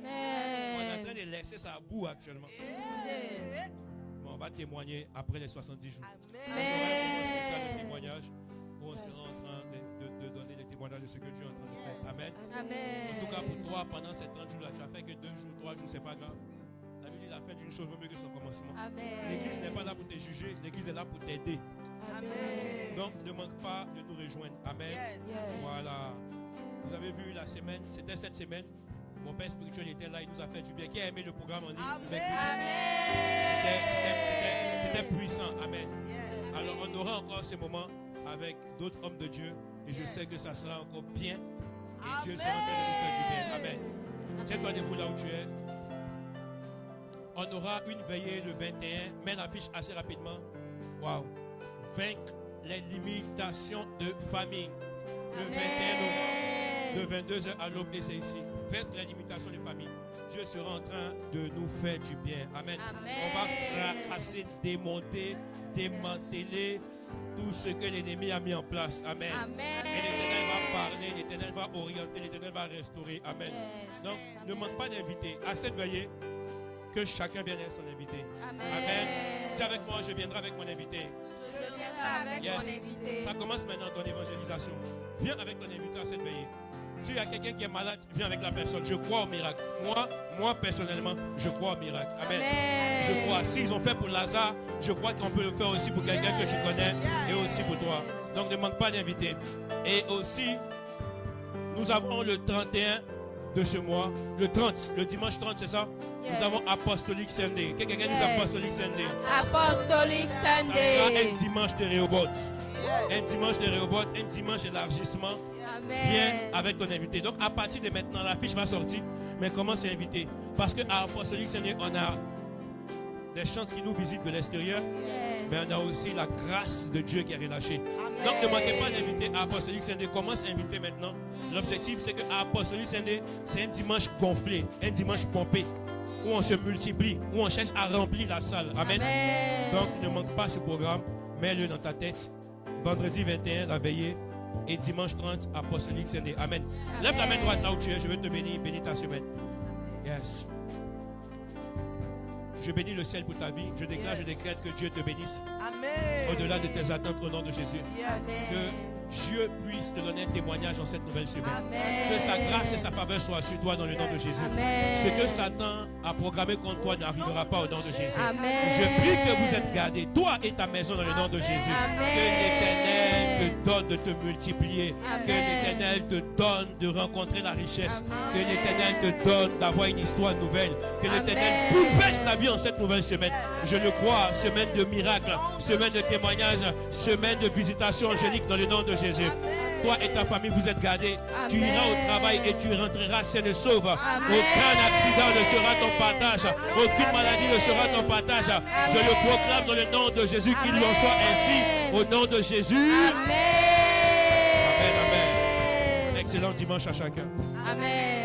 On est en train de laisser ça à bout actuellement. Mais on va témoigner après les 70 jours. On aura un spécial de témoignage où on sera en train de donner les témoignages de ce que Dieu est en train de faire. Amen. En tout cas, pour toi, pendant ces 30 jours-là, tu as fait que 2 jours, 3 jours, c'est pas grave. La Bible dit la fin d'une chose vaut mieux que son commencement. L'église n'est pas là pour te juger, l'église est là pour t'aider. Donc, ne manque pas de nous rejoindre. Amen. Voilà. Vous avez vu la semaine, c'était cette semaine. Mon père spirituel était là, il nous a fait du bien. Qui a aimé le programme en ligne? C'était puissant. Amen. Alors, on aura encore ces moments avec d'autres hommes de Dieu. Et je sais que ça sera encore bien. Et Dieu sera en train de nous faire du bien. Amen. Tiens-toi debout là où tu es. On aura une veillée le 21. Mets l'affiche assez rapidement. Waouh. Vaincre les limitations de famille. Le 21 novembre, de 22h à l'aube, et c'est ici. Vaincre les limitations de famille. Dieu sera en train de nous faire du bien. Amen. On va fracasser, démonter, démanteler tout ce que l'ennemi a mis en place. Amen. Et l'Éternel va parler, l'Éternel va orienter, l'Éternel va restaurer. Amen. Donc, ne manque pas d'inviter. À cette veillée, que chacun vienne avec son invité. Amen. Dis avec moi, je viendrai avec mon invité. Je viendrai avec mon invité. Ça commence maintenant ton évangélisation. Viens avec ton invité à cette veillée. S'il y a quelqu'un qui est malade, viens avec la personne. Je crois au miracle. Moi personnellement, je crois au miracle. Amen. Je crois. S'ils ont fait pour Lazare, je crois qu'on peut le faire aussi pour quelqu'un que tu connais et aussi pour toi. Donc ne manque pas d'inviter. Et aussi, nous avons le 31 de ce mois, le 30, le dimanche 30, c'est ça? Nous avons Apostolic Sunday. Quelqu'un dit Apostolic Sunday. Apostolic Ça Sunday. sera un dimanche de Rehoboth. Un dimanche de Rehoboth, un dimanche d'élargissement. Viens avec ton invité. Donc à partir de maintenant, la fiche va sortir. Mais commence à inviter. Parce qu'à Apostolic Sunday, on a des chances qui nous visitent de l'extérieur. Mais on a aussi la grâce de Dieu qui est relâchée. Donc ne manquez pas d'inviter à Apostolic Sunday. Commence à inviter maintenant. L'objectif, c'est qu'à Apostolic Sunday, c'est un dimanche gonflé, un dimanche pompé, où on se multiplie, où on cherche à remplir la salle. Amen. Donc ne manque pas ce programme. Mets-le dans ta tête. Vendredi 21, la veillée. Et dimanche 30, Apostolic Sunday. Amen. Lève la main droite là où tu es. Je veux te bénir. Bénis ta semaine. Yes. Je bénis le ciel pour ta vie. Je déclare, je décrète que Dieu te bénisse. Au-delà de tes attentes au nom de Jésus. Que Dieu puisse te donner un témoignage en cette nouvelle semaine. Que sa grâce et sa faveur soient sur toi dans le nom de Jésus. Ce que Satan a programmé contre toi n'arrivera pas au nom de Jésus. Je prie que vous êtes gardés, toi et ta maison, dans le nom de Jésus. Que l'Éternel te donne de te multiplier. Que l'Éternel te donne de rencontrer la richesse. Que l'Éternel te donne d'avoir une histoire nouvelle. Que l'Éternel bouleverse ta vie en cette nouvelle semaine. Je le crois, semaine de miracles, semaine de témoignages, semaine de visitation angélique dans le nom de Jésus. Toi et ta famille, vous êtes gardés. Tu iras au travail et tu rentreras sain et sauve. Aucun accident ne sera ton partage. Aucune maladie ne sera ton partage. Je le proclame dans le nom de Jésus, qu'il en soit ainsi. Au nom de Jésus. Amen. Amen. Excellent dimanche à chacun. Amen.